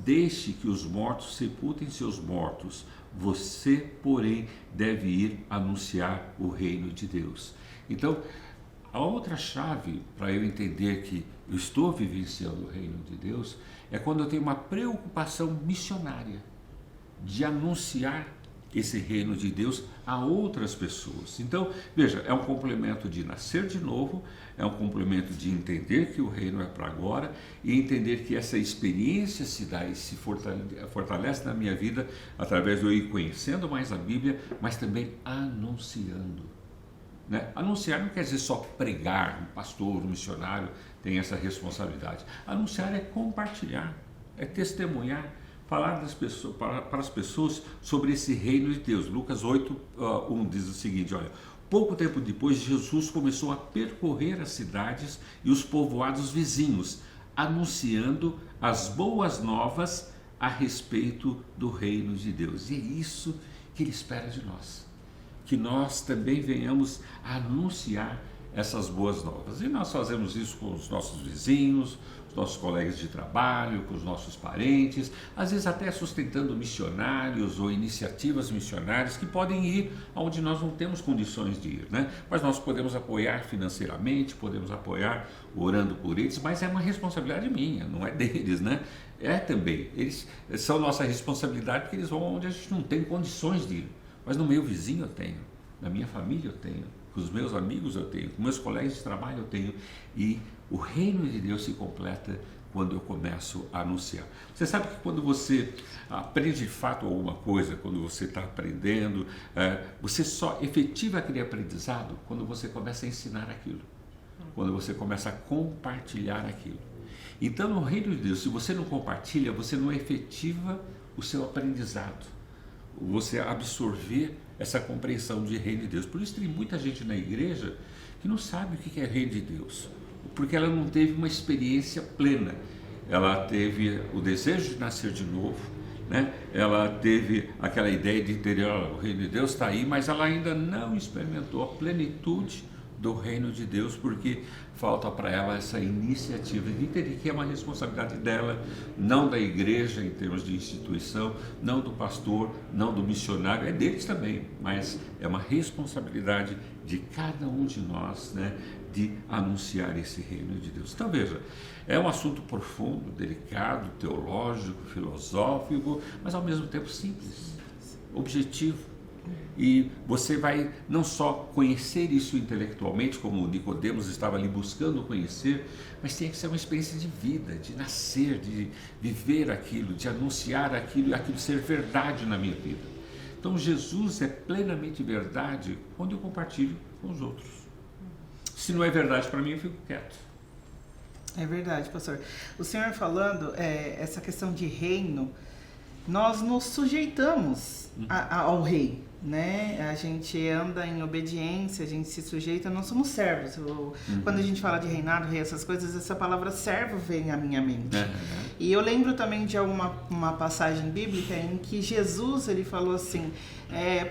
deixe que os mortos sepultem seus mortos, você, porém, deve ir anunciar o reino de Deus. Então, a outra chave para eu entender que eu estou vivenciando o reino de Deus é quando eu tenho uma preocupação missionária de anunciar esse reino de Deus a outras pessoas. Então, veja, é um complemento de nascer de novo, é um complemento de entender que o reino é para agora e entender que essa experiência se dá e se fortalece na minha vida através de eu ir conhecendo mais a Bíblia, mas também anunciando. Né? Anunciar não quer dizer só pregar, um pastor, um missionário tem essa responsabilidade. Anunciar é compartilhar, é testemunhar, falar para as pessoas sobre esse reino de Deus. Lucas 8:1 diz o seguinte, olha, pouco tempo depois Jesus começou a percorrer as cidades e os povoados vizinhos, anunciando as boas novas a respeito do reino de Deus. E é isso que Ele espera de nós, que nós também venhamos a anunciar essas boas novas. E nós fazemos isso com os nossos vizinhos, os nossos colegas de trabalho, com os nossos parentes, às vezes até sustentando missionários ou iniciativas missionárias que podem ir onde nós não temos condições de ir, né? Mas nós podemos apoiar financeiramente, podemos apoiar orando por eles, mas é uma responsabilidade minha, não é deles, né? É também, eles são nossa responsabilidade porque eles vão onde a gente não tem condições de ir, mas no meu vizinho eu tenho, na minha família eu tenho, com os meus amigos eu tenho, com meus colegas de trabalho eu tenho, e o reino de Deus se completa quando eu começo a anunciar. Você sabe que quando você aprende de fato alguma coisa, quando você está aprendendo, você só efetiva aquele aprendizado quando você começa a ensinar aquilo, quando você começa a compartilhar aquilo. Então, no reino de Deus, se você não compartilha, você não efetiva o seu aprendizado, você absorver essa compreensão de reino de Deus. Por isso tem muita gente na igreja que não sabe o que é reino de Deus, porque ela não teve uma experiência plena. Ela teve o desejo de nascer de novo, né? Ela teve aquela ideia de entender, o reino de Deus está aí, mas ela ainda não experimentou a plenitude do reino de Deus, porque falta para ela essa iniciativa de entender que é uma responsabilidade dela, não da igreja em termos de instituição, não do pastor, não do missionário, é deles também, mas é uma responsabilidade de cada um de nós, né, de anunciar esse reino de Deus. Então veja, é um assunto profundo, delicado, teológico, filosófico, mas ao mesmo tempo simples, objetivo. E você vai não só conhecer isso intelectualmente, como Nicodemos estava ali buscando conhecer, mas tem que ser uma experiência de vida, de nascer, de viver aquilo, de anunciar aquilo e aquilo ser verdade na minha vida. Então Jesus é plenamente verdade quando eu compartilho com os outros. Se não é verdade para mim, eu fico quieto.
É verdade, pastor. O senhor falando, essa questão de reino, nós nos sujeitamos ao rei, né? A gente anda em obediência, a gente se sujeita, nós somos servos. Quando a gente fala de reinado, rei, essas coisas, essa palavra servo vem à minha mente. E eu lembro também de uma passagem bíblica em que Jesus, ele falou assim,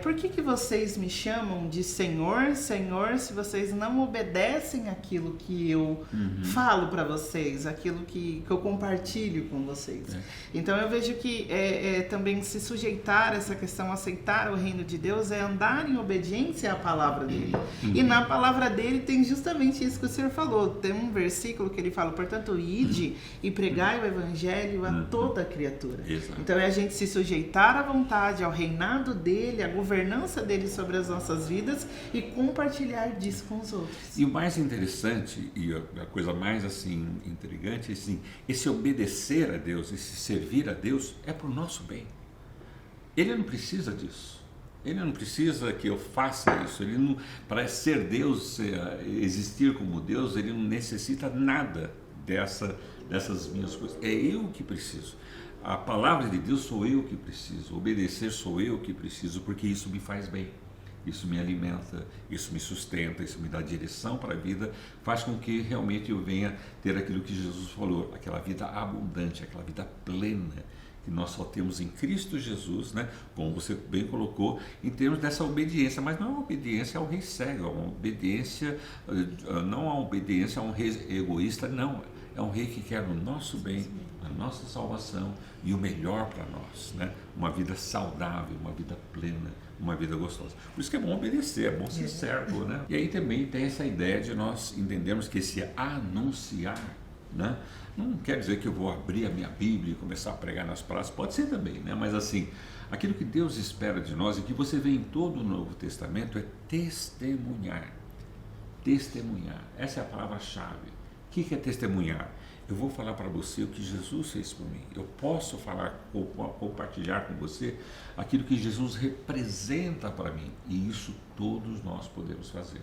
por que vocês me chamam de Senhor, Senhor, se vocês não obedecem aquilo que eu falo para vocês, aquilo que eu compartilho com vocês? Então eu vejo que também se sujeitar a essa questão, aceitar o reino de Deus, é andar em obediência à palavra dele. E na palavra dele tem justamente isso que o senhor falou. Tem um versículo que ele fala, portanto, ide e pregai o evangelho a toda criatura. Então é a gente se sujeitar à vontade, ao reinado dele, à governança dele sobre as nossas vidas e compartilhar disso com os outros.
E o mais interessante e a coisa mais assim intrigante é assim, esse obedecer a Deus, esse servir a Deus é para o nosso bem. Ele não precisa disso. Ele não precisa que eu faça isso. Ele não, para ser Deus, existir como Deus, ele não necessita nada dessas minhas coisas. É eu que preciso. A palavra de Deus sou eu que preciso. Obedecer sou eu que preciso, porque isso me faz bem. Isso me alimenta, isso me sustenta, isso me dá direção para a vida, faz com que realmente eu venha ter aquilo que Jesus falou, aquela vida abundante, aquela vida plena, que nós só temos em Cristo Jesus, né? Como você bem colocou, em termos dessa obediência, mas não é uma obediência ao rei cego, é uma obediência, não é uma obediência a um rei egoísta, não, é é um rei que quer o nosso bem, a nossa salvação e o melhor para nós, né? Uma vida saudável, uma vida plena, uma vida gostosa. Por isso que é bom obedecer, é bom ser servo, né? E aí também tem essa ideia de nós entendermos que esse anunciar, né? Não quer dizer que eu vou abrir a minha Bíblia e começar a pregar nas praças, pode ser também, né? Mas assim, aquilo que Deus espera de nós e que você vê em todo o Novo Testamento é testemunhar. Testemunhar, essa é a palavra-chave. O que é testemunhar? Eu vou falar para você o que Jesus fez por mim. Eu posso falar ou compartilhar com você aquilo que Jesus representa para mim. E isso todos nós podemos fazer.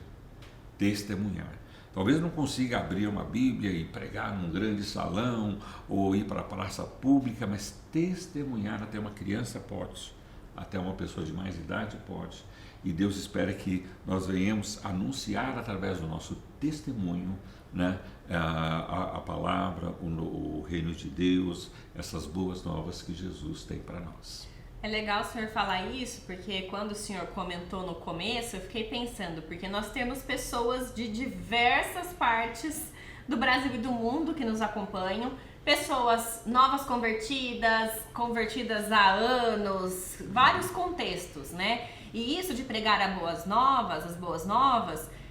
Testemunhar. Talvez não consiga abrir uma Bíblia e pregar num grande salão ou ir para a praça pública, mas testemunhar até uma criança pode, até uma pessoa de mais idade pode. E Deus espera que nós venhamos anunciar através do nosso testemunho, né, a palavra, o reino de Deus, essas boas novas que Jesus tem para nós.
É legal o senhor falar isso, porque quando o senhor comentou no começo, eu fiquei pensando, porque nós temos pessoas de diversas partes do Brasil e do mundo que nos acompanham, pessoas novas convertidas há anos, vários contextos, né? E isso de pregar as boas novas,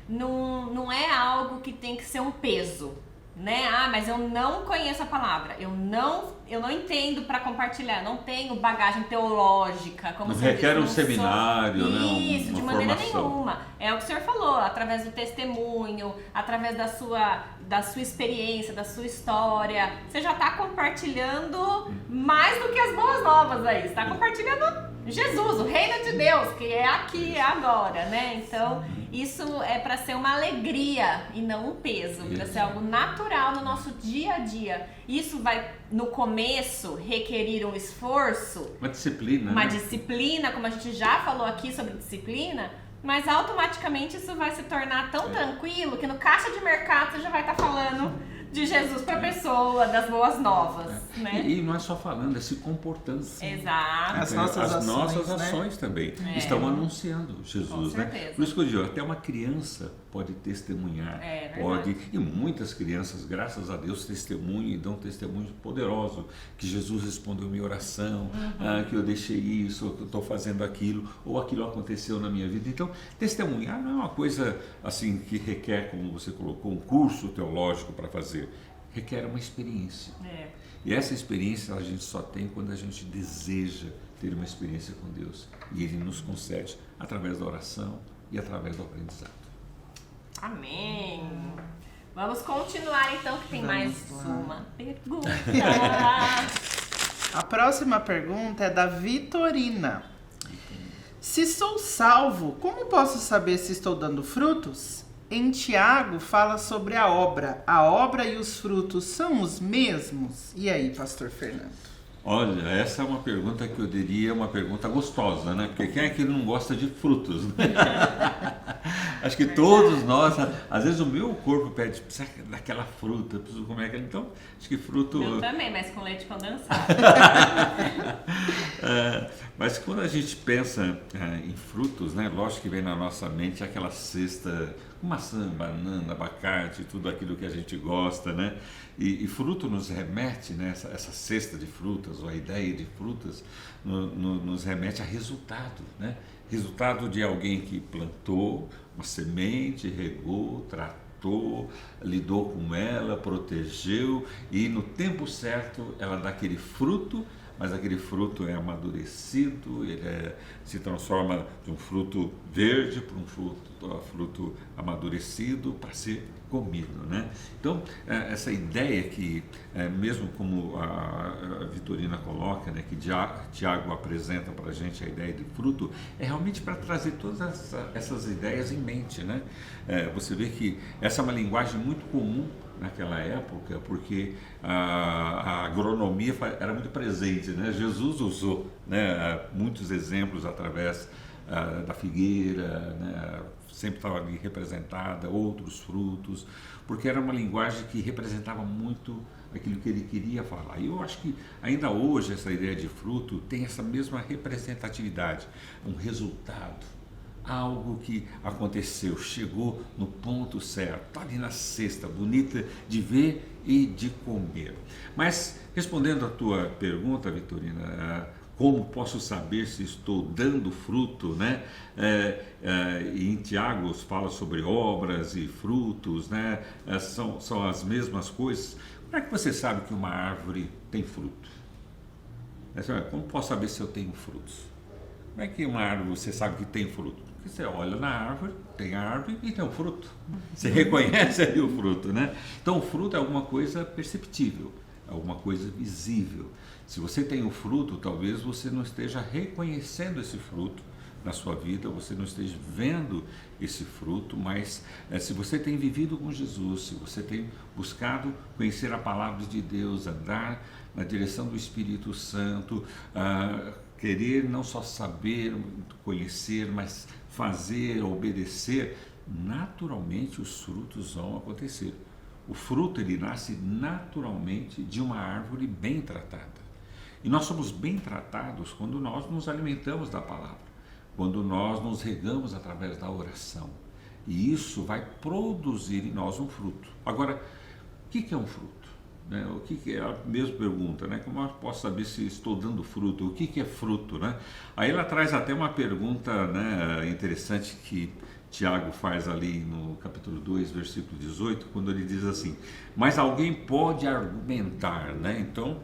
não é algo que tem que ser um peso, né? Ah, mas eu não conheço a palavra, eu não entendo para compartilhar, não tenho bagagem teológica, como
não
você
requer
diz,
um seminário,
isso,
né?
Isso, de maneira
formação.
nenhuma. É o que o senhor falou, através do testemunho, através da sua experiência, da sua história. Você já está compartilhando mais do que as boas novas aí. Você está compartilhando Jesus, o reino de Deus, que é aqui, é agora, né? Então, isso é para ser uma alegria e não um peso, para ser algo natural no nosso dia a dia. Isso vai, no começo, requerir um esforço,
Uma disciplina.
uma
né?
disciplina, como a gente já falou aqui sobre disciplina, mas automaticamente isso vai se tornar tão tranquilo que no caixa de mercado você já vai estar falando de Jesus para a pessoa, das boas novas, né?
E não é só falando, é se comportando.
Exato.
As nossas ações,
nossas
né?
ações também
É.
estão anunciando Jesus,
Com
né?
certeza.
Por isso que eu digo, até uma criança pode testemunhar,
É verdade.
pode, e muitas crianças, graças a Deus, testemunham e dão testemunho poderoso, que Jesus respondeu minha oração, que eu deixei isso, que eu estou fazendo aquilo, ou aquilo aconteceu na minha vida. Então, testemunhar não é uma coisa assim que requer, como você colocou, um curso teológico para fazer, requer uma experiência.
É.
E essa experiência a gente só tem quando a gente deseja ter uma experiência com Deus. E Ele nos concede através da oração e através do aprendizado.
Amém. Vamos continuar então, que tem mais
lá.
uma pergunta.
A próxima pergunta é da Vitorina. Se sou salvo, como posso saber se estou dando frutos? Em Tiago fala sobre a obra. A obra e os frutos são os mesmos? E aí, pastor Fernando?
Olha, essa é uma pergunta que eu diria uma pergunta gostosa, né? Porque quem é que não gosta de frutos, né? Acho que todos nós, às vezes o meu corpo pede, precisa daquela fruta, preciso comer aquela. Então, acho que fruto...
Eu também, mas com leite condensado.
Mas quando a gente pensa em frutos, né, lógico que vem na nossa mente aquela cesta, maçã, banana, abacate, tudo aquilo que a gente gosta, né? E fruto nos remete, né, essa cesta de frutas, ou a ideia de frutas, nos remete a resultado, né? Resultado de alguém que plantou uma semente, regou, tratou, lidou com ela, protegeu, e no tempo certo ela dá aquele fruto, mas aquele fruto é amadurecido, ele se transforma de um fruto verde para um fruto amadurecido para ser comido, né? Então, essa ideia que, mesmo como a Vitorina coloca, né, que Tiago apresenta para a gente a ideia de fruto, é realmente para trazer todas essas ideias em mente, né? Você vê que essa é uma linguagem muito comum naquela época, porque a agronomia era muito presente, né? Jesus usou, né, muitos exemplos através da figueira, né? Sempre estava ali representada, outros frutos, porque era uma linguagem que representava muito aquilo que ele queria falar. E eu acho que ainda hoje essa ideia de fruto tem essa mesma representatividade, um resultado, algo que aconteceu, chegou no ponto certo, está ali na cesta, bonita de ver e de comer. Mas, respondendo à tua pergunta, Vitorina, como posso saber se estou dando fruto, né? E em Tiago fala sobre obras e frutos, né? São as mesmas coisas. Como é que você sabe que uma árvore tem fruto? Como posso saber se eu tenho frutos? Como é que uma árvore você sabe que tem fruto? Porque você olha na árvore, tem a árvore e tem o fruto. Você reconhece ali o fruto, né? Então o fruto é alguma coisa perceptível, é alguma coisa visível. Se você tem o fruto, talvez você não esteja reconhecendo esse fruto na sua vida, você não esteja vendo esse fruto, mas se você tem vivido com Jesus, se você tem buscado conhecer a palavra de Deus, andar na direção do Espírito Santo, querer não só saber, conhecer, mas fazer, obedecer, naturalmente os frutos vão acontecer. O fruto, ele nasce naturalmente de uma árvore bem tratada. E nós somos bem tratados quando nós nos alimentamos da palavra, quando nós nos regamos através da oração. E isso vai produzir em nós um fruto. Agora, o que é um fruto? O que é a mesma pergunta, né? Como eu posso saber se estou dando fruto? O que é fruto, né? Aí ela traz até uma pergunta, né, interessante que Tiago faz ali no capítulo 2, versículo 18, quando ele diz assim: mas alguém pode argumentar, né? Então,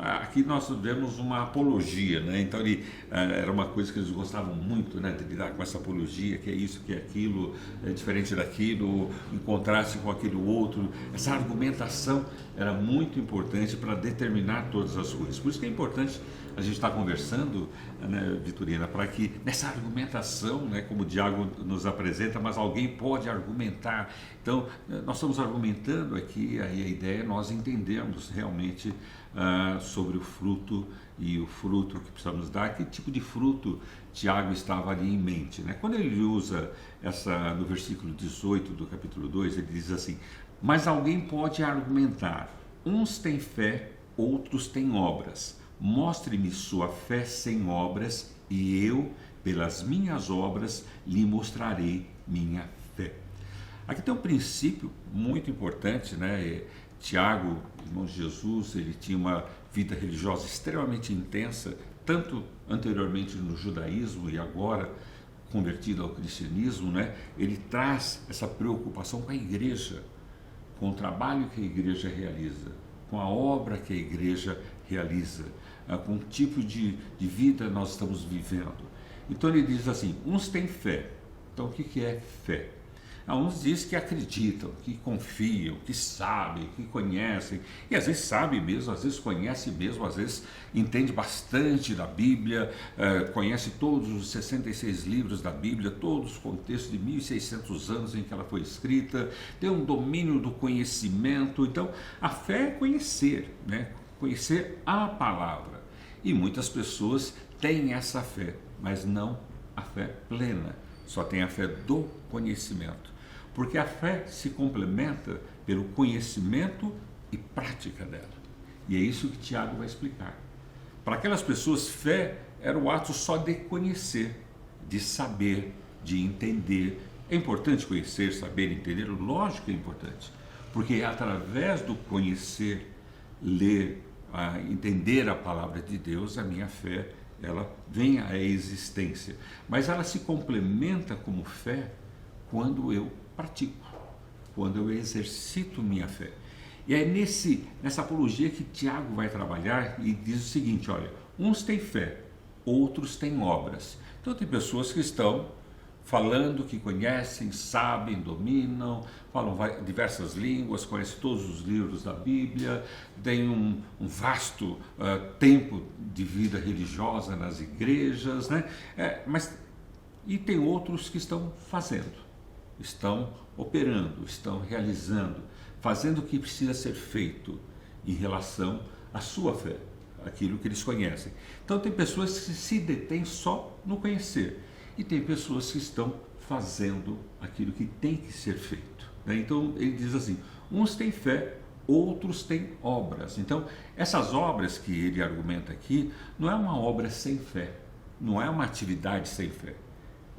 aqui nós vemos uma apologia, né? Então era uma coisa que eles gostavam muito, né? De lidar com essa apologia, que é isso, que é aquilo, é diferente daquilo, em contraste com aquilo outro. Essa argumentação era muito importante para determinar todas as coisas. Por isso que é importante a gente estar conversando, né, Vitorina, para que nessa argumentação, né, como o Tiago nos apresenta, mas alguém pode argumentar. Então, nós estamos argumentando aqui, aí a ideia é nós entendermos realmente sobre o fruto e o fruto que precisamos dar, que tipo de fruto Tiago estava ali em mente, né? Quando ele usa no versículo 18 do capítulo 2, ele diz assim: mas alguém pode argumentar, uns têm fé, outros têm obras. Mostre-me sua fé sem obras, e eu, pelas minhas obras, lhe mostrarei minha fé. Aqui tem um princípio muito importante, né? Tiago, irmão de Jesus, ele tinha uma vida religiosa extremamente intensa, tanto anteriormente no judaísmo e agora convertido ao cristianismo, né? Ele traz essa preocupação com a igreja, com o trabalho que a igreja realiza, com a obra que a igreja realiza, com o tipo de vida nós estamos vivendo. Então ele diz assim: uns têm fé. Então o que é fé? Uns dizem que acreditam, que confiam, que sabem, que conhecem, e às vezes sabe mesmo, às vezes conhece mesmo, às vezes entende bastante da Bíblia, conhece todos os 66 livros da Bíblia, todos os contextos de 1.600 anos em que ela foi escrita, tem um domínio do conhecimento. Então a fé é conhecer, né? Conhecer a palavra. E muitas pessoas têm essa fé, mas não a fé plena, só tem a fé do conhecimento. Porque a fé se complementa pelo conhecimento e prática dela. E é isso que Tiago vai explicar. Para aquelas pessoas, fé era o ato só de conhecer, de saber, de entender. É importante conhecer, saber, entender? Lógico que é importante. Porque é através do conhecer, ler, entender a palavra de Deus, a minha fé, ela vem à existência. Mas ela se complementa como fé quando eu pratico, quando eu exercito minha fé. E é nessa apologia que Tiago vai trabalhar e diz o seguinte: olha, uns têm fé, outros têm obras. Então tem pessoas que estão falando que conhecem, sabem, dominam, falam diversas línguas, conhecem todos os livros da Bíblia, têm um vasto tempo de vida religiosa nas igrejas, né? E tem outros que estão fazendo, estão operando, estão realizando, fazendo o que precisa ser feito em relação à sua fé, aquilo que eles conhecem. Então tem pessoas que se detêm só no conhecer, e tem pessoas que estão fazendo aquilo que tem que ser feito, né? Então ele diz assim: uns têm fé, outros têm obras. Então essas obras que ele argumenta aqui não é uma obra sem fé, não é uma atividade sem fé.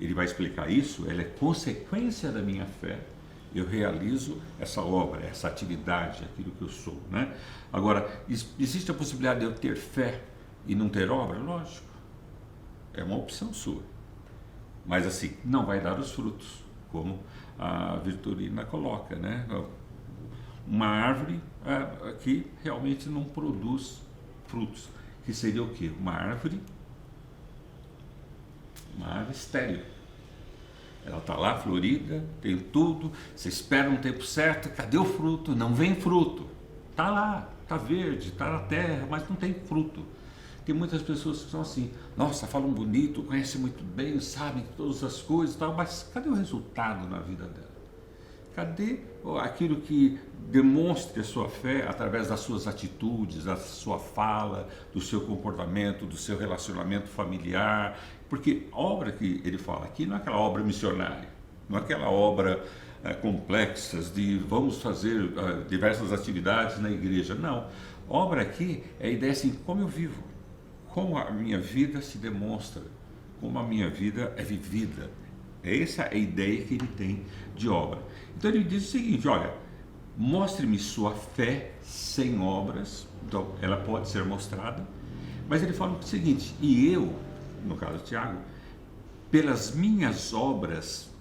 ele vai explicar isso, ela é consequência da minha fé. Eu realizo essa obra, essa atividade, aquilo que eu sou, né? Agora, existe a possibilidade de eu ter fé e não ter obra? Lógico, é uma opção sua. Mas assim, não vai dar os frutos, como a Vitorina coloca, né? Uma árvore que realmente não produz frutos, que seria o quê? Uma árvore estéril. Ela está lá florida, tem tudo, você espera um tempo certo, cadê o fruto? Não vem fruto. Está lá, está verde, está na terra, mas não tem fruto. Tem muitas pessoas que são assim, nossa, falam bonito, conhecem muito bem, sabem todas as coisas e tal, mas cadê o resultado na vida dela? Cadê aquilo que demonstre a sua fé através das suas atitudes, da sua fala, do seu comportamento, do seu relacionamento familiar? Porque a obra que ele fala aqui não é aquela obra missionária, não é aquela obra complexas de vamos fazer diversas atividades na igreja. Não, obra aqui é a ideia assim, como eu vivo, como a minha vida se demonstra, como a minha vida é vivida. Essa é a ideia que ele tem de obra. Então ele diz o seguinte, olha, mostre-me sua fé sem obras. Então ela pode ser mostrada, mas ele fala o seguinte, e eu, no caso de Tiago, pelas minhas obras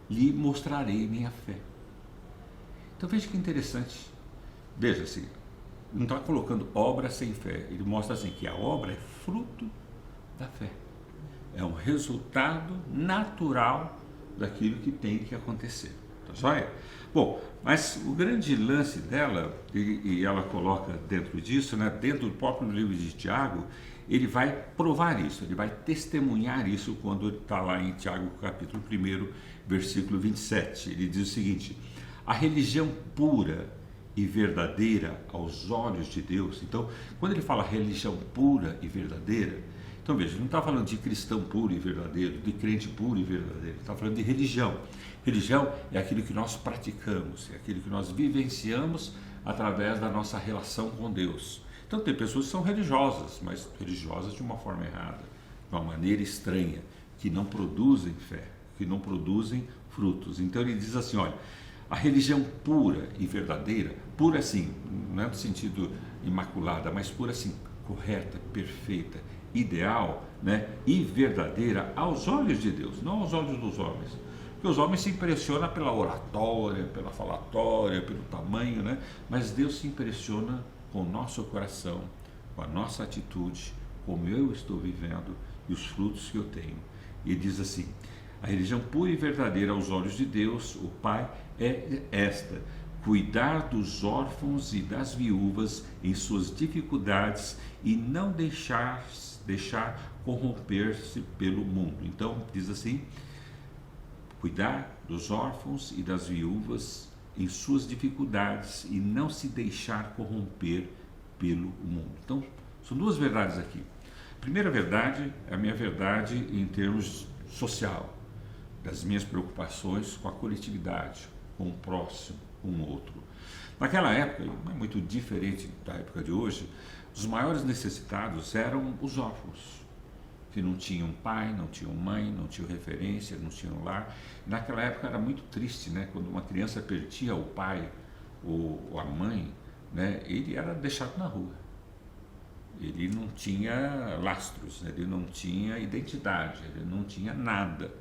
lhe mostrarei minha fé. Então veja que interessante, veja assim, não está colocando obra sem fé, ele mostra assim que a obra é fruto da fé. É um resultado natural daquilo que tem que acontecer. Tá joia? Bom, mas o grande lance dela, e ela coloca dentro disso, né, dentro do próprio livro de Tiago, ele vai provar isso, ele vai testemunhar isso quando está lá em Tiago capítulo 1, versículo 27. Ele diz o seguinte, a religião pura e verdadeira aos olhos de Deus. Então, quando ele fala religião pura e verdadeira, então veja, ele não está falando de cristão puro e verdadeiro, de crente puro e verdadeiro, ele está falando de religião. Religião é aquilo que nós praticamos, é aquilo que nós vivenciamos através da nossa relação com Deus. Então tem pessoas que são religiosas, mas religiosas de uma forma errada, de uma maneira estranha, que não produzem fé, que não produzem frutos. Então ele diz assim, olha, a religião pura e verdadeira, pura assim, não é no sentido imaculada, mas pura assim, correta, perfeita, ideal, né, e verdadeira aos olhos de Deus, não aos olhos dos homens. Porque os homens se impressionam pela oratória, pela falatória, pelo tamanho, né? Mas Deus se impressiona com o nosso coração, com a nossa atitude, como eu estou vivendo e os frutos que eu tenho. E ele diz assim, a religião pura e verdadeira aos olhos de Deus, o Pai, é esta, cuidar dos órfãos e das viúvas em suas dificuldades e não deixar corromper-se pelo mundo. Então, diz assim, cuidar dos órfãos e das viúvas em suas dificuldades e não se deixar corromper pelo mundo. Então, são duas verdades aqui. A primeira verdade é a minha verdade em termos social, das minhas preocupações com a coletividade, com o próximo, com o outro. Naquela época, não é muito diferente da época de hoje, os maiores necessitados eram os órfãos, que não tinham pai, não tinham mãe, não tinham referência, não tinham lar. Naquela época era muito triste, né? Quando uma criança perdia o pai ou a mãe, né? Ele era deixado na rua. Ele não tinha lastros, ele não tinha identidade, ele não tinha nada,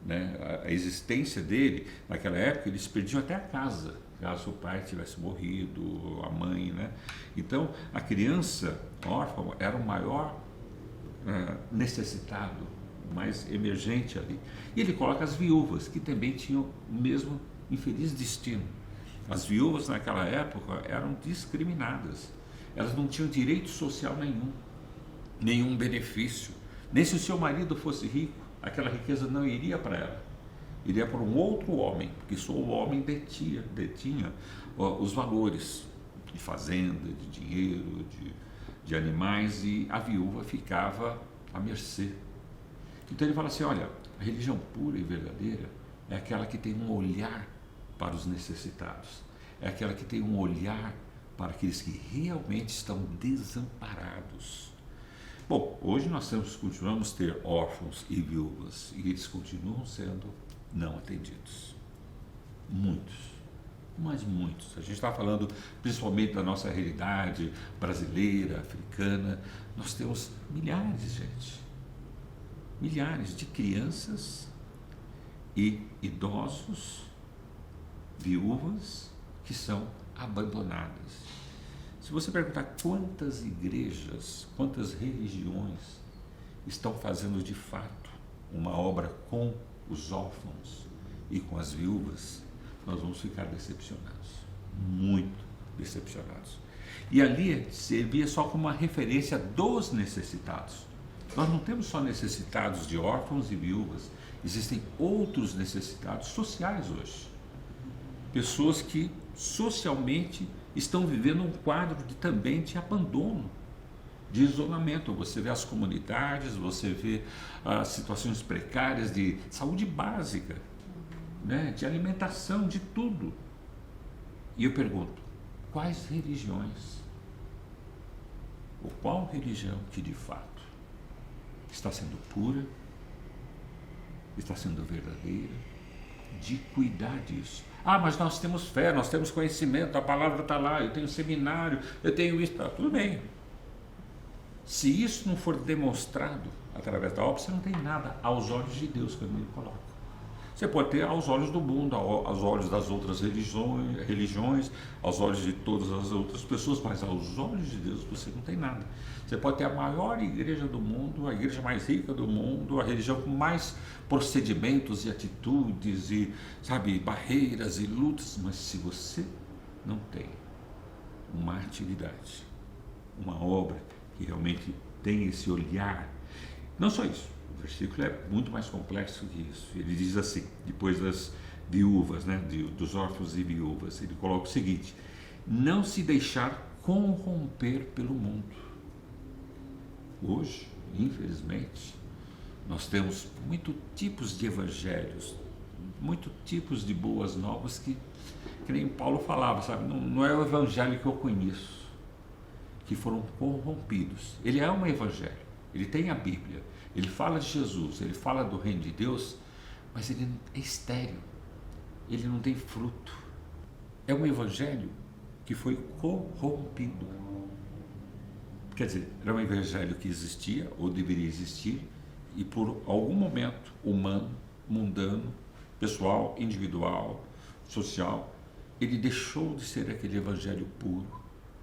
né? A existência dele, naquela época, eles perdiam até a casa, caso o pai tivesse morrido, a mãe, né? Então, a criança órfã era o maior necessitado, mais emergente ali. E ele coloca as viúvas, que também tinham o mesmo infeliz destino. As viúvas naquela época eram discriminadas, elas não tinham direito social nenhum benefício, nem se o seu marido fosse rico, aquela riqueza não iria para ela, iria para um outro homem, porque só o homem detinha os valores de fazenda, de dinheiro, de animais, e a viúva ficava à mercê. Então ele fala assim, olha, a religião pura e verdadeira é aquela que tem um olhar para os necessitados, é aquela que tem um olhar para aqueles que realmente estão desamparados. Bom, hoje nós continuamos a ter órfãos e viúvas e eles continuam sendo não atendidos. Muitos, mas muitos. A gente está falando principalmente da nossa realidade brasileira, africana. Nós temos milhares, gente, milhares de crianças e idosos, viúvas, que são abandonadas. Se você perguntar quantas igrejas, quantas religiões estão fazendo de fato uma obra com os órfãos e com as viúvas, nós vamos ficar decepcionados, muito decepcionados. E ali servia só como uma referência dos necessitados. Nós não temos só necessitados de órfãos e viúvas, existem outros necessitados sociais hoje. Pessoas que socialmente estão vivendo um quadro também de abandono, de isolamento. Você vê as comunidades, você vê as situações precárias de saúde básica, né, de alimentação, de tudo. E eu pergunto, quais religiões? Ou qual religião que de fato está sendo pura, está sendo verdadeira, de cuidar disso? Ah, mas nós temos fé, nós temos conhecimento, a palavra está lá, eu tenho seminário, eu tenho isso, tá, tudo bem. Se isso não for demonstrado através da obra, você não tem nada aos olhos de Deus, como ele coloca. Você pode ter aos olhos do mundo, aos olhos das outras religiões, aos olhos de todas as outras pessoas, mas aos olhos de Deus você não tem nada. Você pode ter a maior igreja do mundo, a igreja mais rica do mundo, a religião com mais procedimentos e atitudes e, sabe, barreiras e lutas, mas se você não tem uma atividade, uma obra que realmente tem esse olhar, não só isso, o versículo é muito mais complexo que isso. Ele diz assim, depois das viúvas, né, dos órfãos e viúvas, ele coloca o seguinte: não se deixar corromper pelo mundo. Hoje, infelizmente, nós temos muitos tipos de evangelhos, muitos tipos de boas novas que nem Paulo falava, sabe? Não é o evangelho que eu conheço, que foram corrompidos. Ele é um evangelho, ele tem a Bíblia, ele fala de Jesus, ele fala do reino de Deus, mas ele é estéril, ele não tem fruto. É um evangelho que foi corrompido. Quer dizer, era um evangelho que existia, ou deveria existir, e por algum momento humano, mundano, pessoal, individual, social, ele deixou de ser aquele evangelho puro,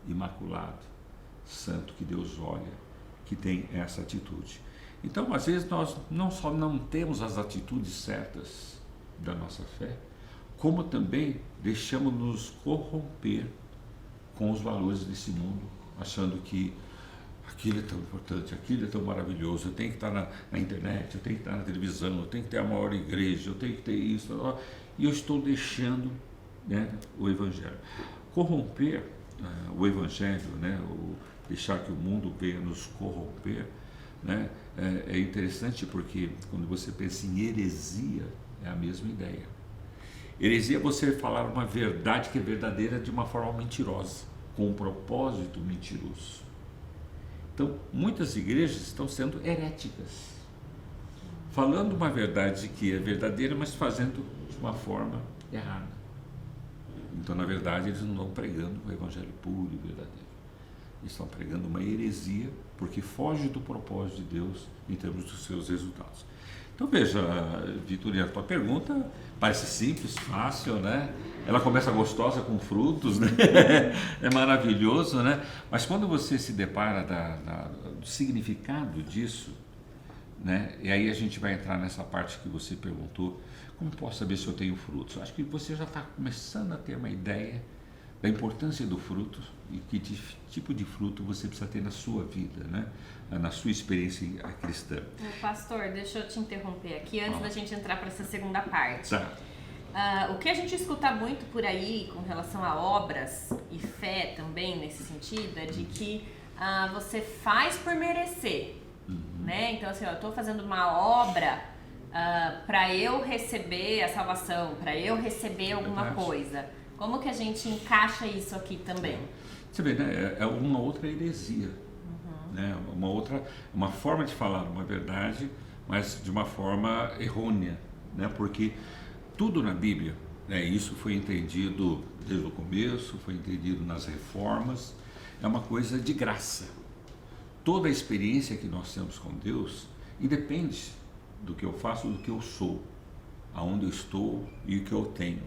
imaculado, santo, que Deus olha, que tem essa atitude. Então, às vezes, nós não só não temos as atitudes certas da nossa fé, como também deixamos nos corromper com os valores desse mundo, achando que aquilo é tão importante, aquilo é tão maravilhoso, eu tenho que estar na internet, eu tenho que estar na televisão, eu tenho que ter a maior igreja, eu tenho que ter isso, e eu estou deixando, né, o evangelho. Corromper o evangelho, né, deixar que o mundo venha nos corromper, né, é interessante porque quando você pensa em heresia, é a mesma ideia. Heresia é você falar uma verdade que é verdadeira de uma forma mentirosa, com um propósito mentiroso. Então, muitas igrejas estão sendo heréticas, falando uma verdade que é verdadeira, mas fazendo de uma forma errada. Então, na verdade, eles não estão pregando o evangelho puro e verdadeiro. Eles estão pregando uma heresia, porque foge do propósito de Deus em termos dos seus resultados. Então, veja, Vitorino, a tua pergunta parece simples, fácil, né? Ela começa gostosa com frutos, né? É maravilhoso, né? Mas quando você se depara do significado disso, né? E aí a gente vai entrar nessa parte que você perguntou, como posso saber se eu tenho frutos? Acho que você já está começando a ter uma ideia da importância do fruto e que tipo de fruto você precisa ter na sua vida, né? Na sua experiência cristã.
Pastor, deixa eu te interromper aqui antes da gente entrar para essa segunda parte.
Tá.
O que a gente escuta muito por aí com relação a obras e fé também nesse sentido é de que você faz por merecer, né? Então assim, eu estou fazendo uma obra para eu receber a salvação, para eu receber alguma coisa. Como que a gente encaixa isso aqui também?
Você vê, né? É uma outra heresia. né? Uma forma de falar uma verdade, mas de uma forma errônea, né? Porque tudo na Bíblia, né, isso foi entendido desde o começo, foi entendido nas reformas, é uma coisa de graça. Toda a experiência que nós temos com Deus independe do que eu faço, do que eu sou, aonde eu estou e o que eu tenho.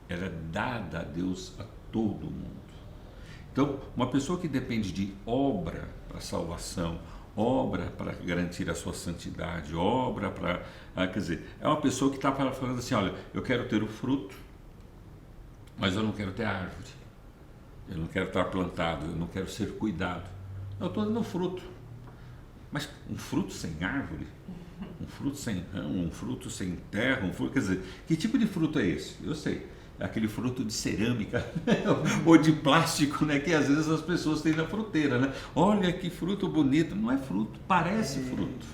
Ela é dada a Deus a todo mundo. Então, uma pessoa que depende de obra para salvação, obra para garantir a sua santidade, obra para... quer dizer, é uma pessoa que está falando assim, olha, eu quero ter o fruto, mas eu não quero ter a árvore. Eu não quero estar plantado, eu não quero ser cuidado. Eu estou dando fruto. Mas um fruto sem árvore, um fruto sem ramo, um fruto sem terra, quer dizer, que tipo de fruto é esse? Eu sei, é aquele fruto de cerâmica ou de plástico, né, que às vezes as pessoas têm na fruteira, né? Olha que fruto bonito, não é fruto, parece fruto.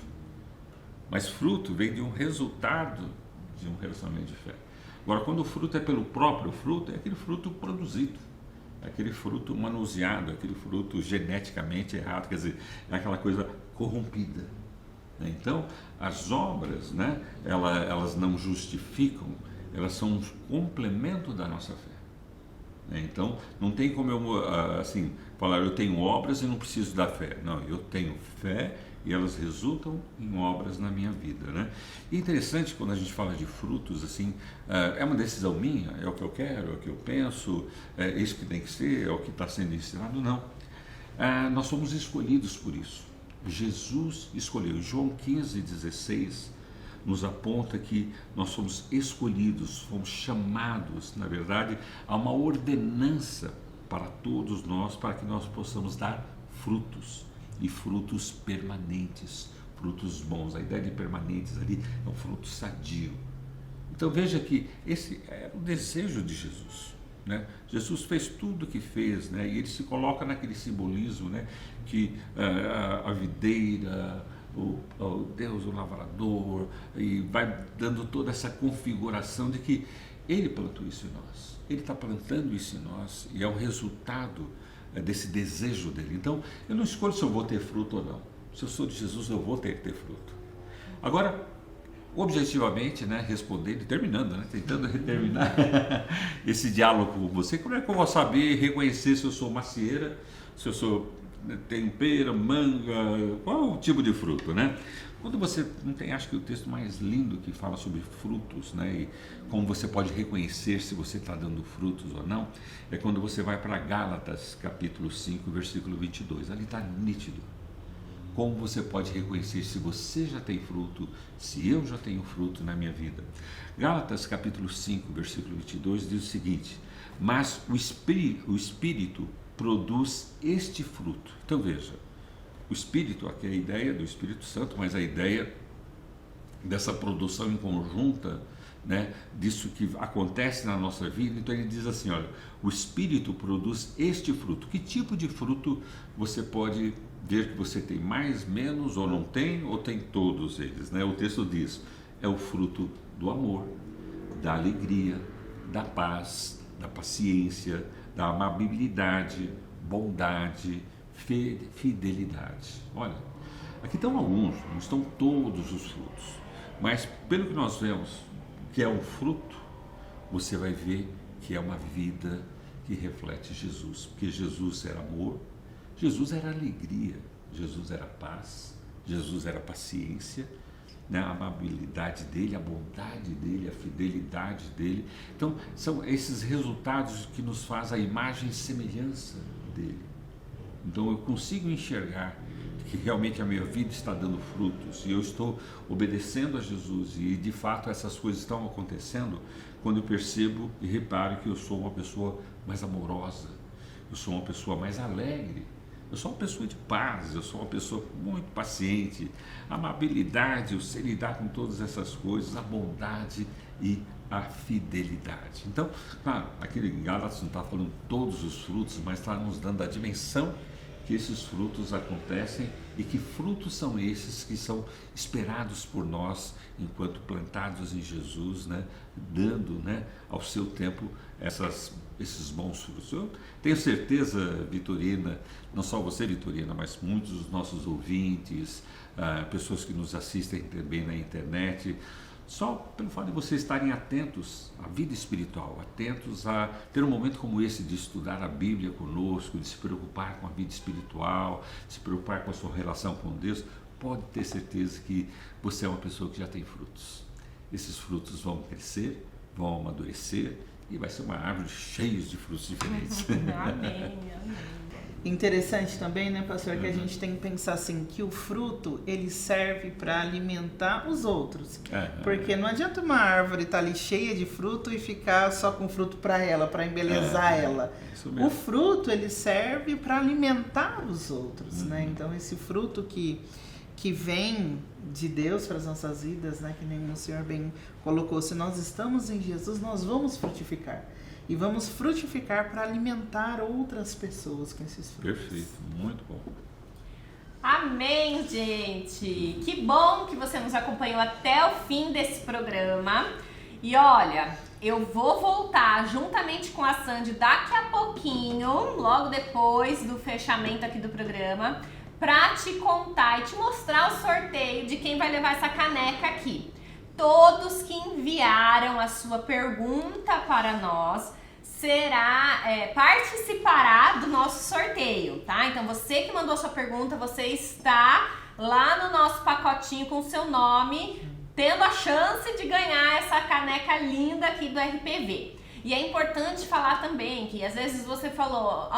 Mas fruto vem de um resultado de um relacionamento de fé. Agora, quando o fruto é pelo próprio fruto, é aquele fruto produzido. Aquele fruto manuseado, aquele fruto geneticamente errado, quer dizer, é aquela coisa corrompida. Então, as obras, né, elas não justificam, elas são um complemento da nossa fé. Então, não tem como eu assim, falar, eu tenho obras e não preciso da fé. Não, eu tenho fé e elas resultam em obras na minha vida, né? E é interessante quando a gente fala de frutos, assim, é uma decisão minha, é o que eu quero, é o que eu penso, é isso que tem que ser, é o que está sendo ensinado, não. Nós somos escolhidos por isso. Jesus escolheu. João 15:16 nos aponta que nós somos escolhidos, fomos chamados, na verdade, a uma ordenança para todos nós, para que nós possamos dar frutos. E frutos permanentes, frutos bons. A ideia de permanentes ali é um fruto sadio. Então veja que esse é o desejo de Jesus, né? Jesus fez tudo o que fez, né? E ele se coloca naquele simbolismo, né? Que a videira, o Deus, o lavrador, e vai dando toda essa configuração de que ele plantou isso em nós, ele está plantando isso em nós, e é o resultado desse desejo dele. Então, eu não escolho se eu vou ter fruto ou não. Se eu sou de Jesus, eu vou ter que ter fruto. Agora, objetivamente, né, respondendo, terminando, né, tentando terminar esse diálogo com você, como é que eu vou saber reconhecer se eu sou macieira, se eu sou tenho pera, manga, qual o tipo de fruto, né? Quando você não tem, acho que o texto mais lindo que fala sobre frutos, né, e como você pode reconhecer se você está dando frutos ou não, é quando você vai para Gálatas, capítulo 5, versículo 22. Ali está nítido como você pode reconhecer se você já tem fruto, se eu já tenho fruto na minha vida. Gálatas, capítulo 5, versículo 22 diz o seguinte: mas o Espírito produz este fruto. Então veja, o Espírito, aqui é a ideia do Espírito Santo, mas a ideia dessa produção em conjunta, né, disso que acontece na nossa vida. Então ele diz assim, olha, o Espírito produz este fruto. Que tipo de fruto você pode ver que você tem mais, menos, ou não tem, ou tem todos eles, né? O texto diz, é o fruto do amor, da alegria, da paz, da paciência, da amabilidade, bondade, fidelidade. Olha, aqui estão alguns, não estão todos os frutos, mas pelo que nós vemos que é um fruto, você vai ver que é uma vida que reflete Jesus, porque Jesus era amor, Jesus era alegria, Jesus era paz, Jesus era paciência, né? A amabilidade dele, a bondade dele, a fidelidade dele. Então são esses resultados que nos faz a imagem e semelhança dele. Então eu consigo enxergar que realmente a minha vida está dando frutos e eu estou obedecendo a Jesus, e de fato essas coisas estão acontecendo quando eu percebo e reparo que eu sou uma pessoa mais amorosa, eu sou uma pessoa mais alegre, eu sou uma pessoa de paz, eu sou uma pessoa muito paciente, a amabilidade, eu sei lidar com todas essas coisas, a bondade e a fidelidade. Então, claro, aquele Gálatas não está falando todos os frutos, mas está nos dando a dimensão que esses frutos acontecem e que frutos são esses que são esperados por nós enquanto plantados em Jesus, né, dando, né, ao seu tempo essas esses bons frutos? Eu tenho certeza, Vitorina, não só você, Vitorina, mas muitos dos nossos ouvintes, pessoas que nos assistem também na internet, só pelo fato de vocês estarem atentos à vida espiritual, atentos a ter um momento como esse de estudar a Bíblia conosco, de se preocupar com a vida espiritual, de se preocupar com a sua relação com Deus, pode ter certeza que você é uma pessoa que já tem frutos. Esses frutos vão crescer, vão amadurecer e vai ser uma árvore cheia de frutos diferentes.
Amém, amém.
Interessante também, né, pastor, que a gente tem que pensar assim, que o fruto, ele serve para alimentar os outros. Porque não adianta uma árvore estar ali cheia de fruto e ficar só com fruto para ela, para embelezar ela. O fruto, ele serve para alimentar os outros, né? Então, esse fruto que vem de Deus para as nossas vidas, né, que nem o Senhor bem colocou, se nós estamos em Jesus, nós vamos frutificar. E vamos frutificar para alimentar outras pessoas com esses frutos.
Perfeito, muito bom.
Amém, gente! Que bom que você nos acompanhou até o fim desse programa. E olha, eu vou voltar juntamente com a Sandy daqui a pouquinho, logo depois do fechamento aqui do programa, para te contar e te mostrar o sorteio de quem vai levar essa caneca aqui. Todos que enviaram a sua pergunta para nós participará do nosso sorteio, tá? Então você que mandou a sua pergunta, você está lá no nosso pacotinho com o seu nome, tendo a chance de ganhar essa caneca linda aqui do RPV. E é importante falar também que às vezes você falou,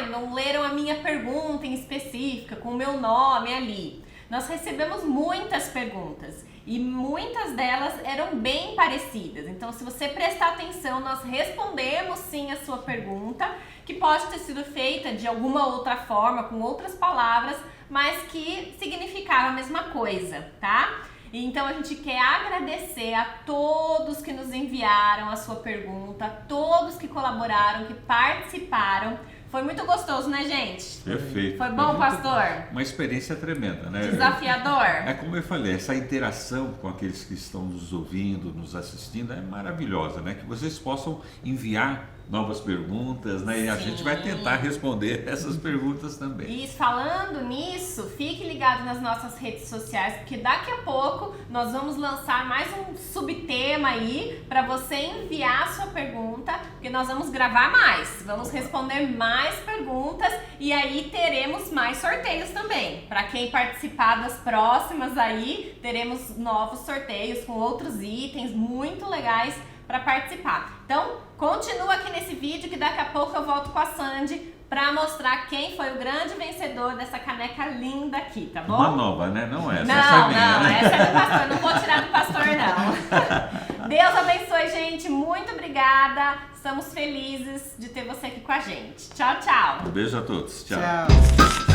não leram a minha pergunta em específica, com o meu nome ali. Nós recebemos muitas perguntas e muitas delas eram bem parecidas. Então, se você prestar atenção, nós respondemos sim a sua pergunta, que pode ter sido feita de alguma outra forma, com outras palavras, mas que significava a mesma coisa, tá? Então, a gente quer agradecer a todos que nos enviaram a sua pergunta, a todos que colaboraram, que participaram. Foi muito gostoso, né, gente?
Perfeito.
Foi bom, pastor?
Uma experiência tremenda, né?
Desafiador?
É como eu falei, essa interação com aqueles que estão nos ouvindo, nos assistindo, é maravilhosa, né? Que vocês possam enviar novas perguntas, né? E a gente vai tentar responder essas perguntas também.
E falando nisso, fique ligado nas nossas redes sociais, porque daqui a pouco nós vamos lançar mais um subtema aí para você enviar a sua pergunta, porque nós vamos gravar mais, vamos responder mais perguntas e aí teremos mais sorteios também. Para quem participar das próximas aí, teremos novos sorteios com outros itens muito legais para participar. Então, continua aqui nesse vídeo que daqui a pouco eu volto com a Sandy para mostrar quem foi o grande vencedor dessa caneca linda aqui, tá bom?
Uma nova, né? Não essa.
Não,
né?
essa é do pastor, não vou tirar do pastor não. Deus abençoe, gente, muito obrigada. Estamos felizes de ter você aqui com a gente. Tchau, tchau.
Um beijo a todos. Tchau.
Tchau.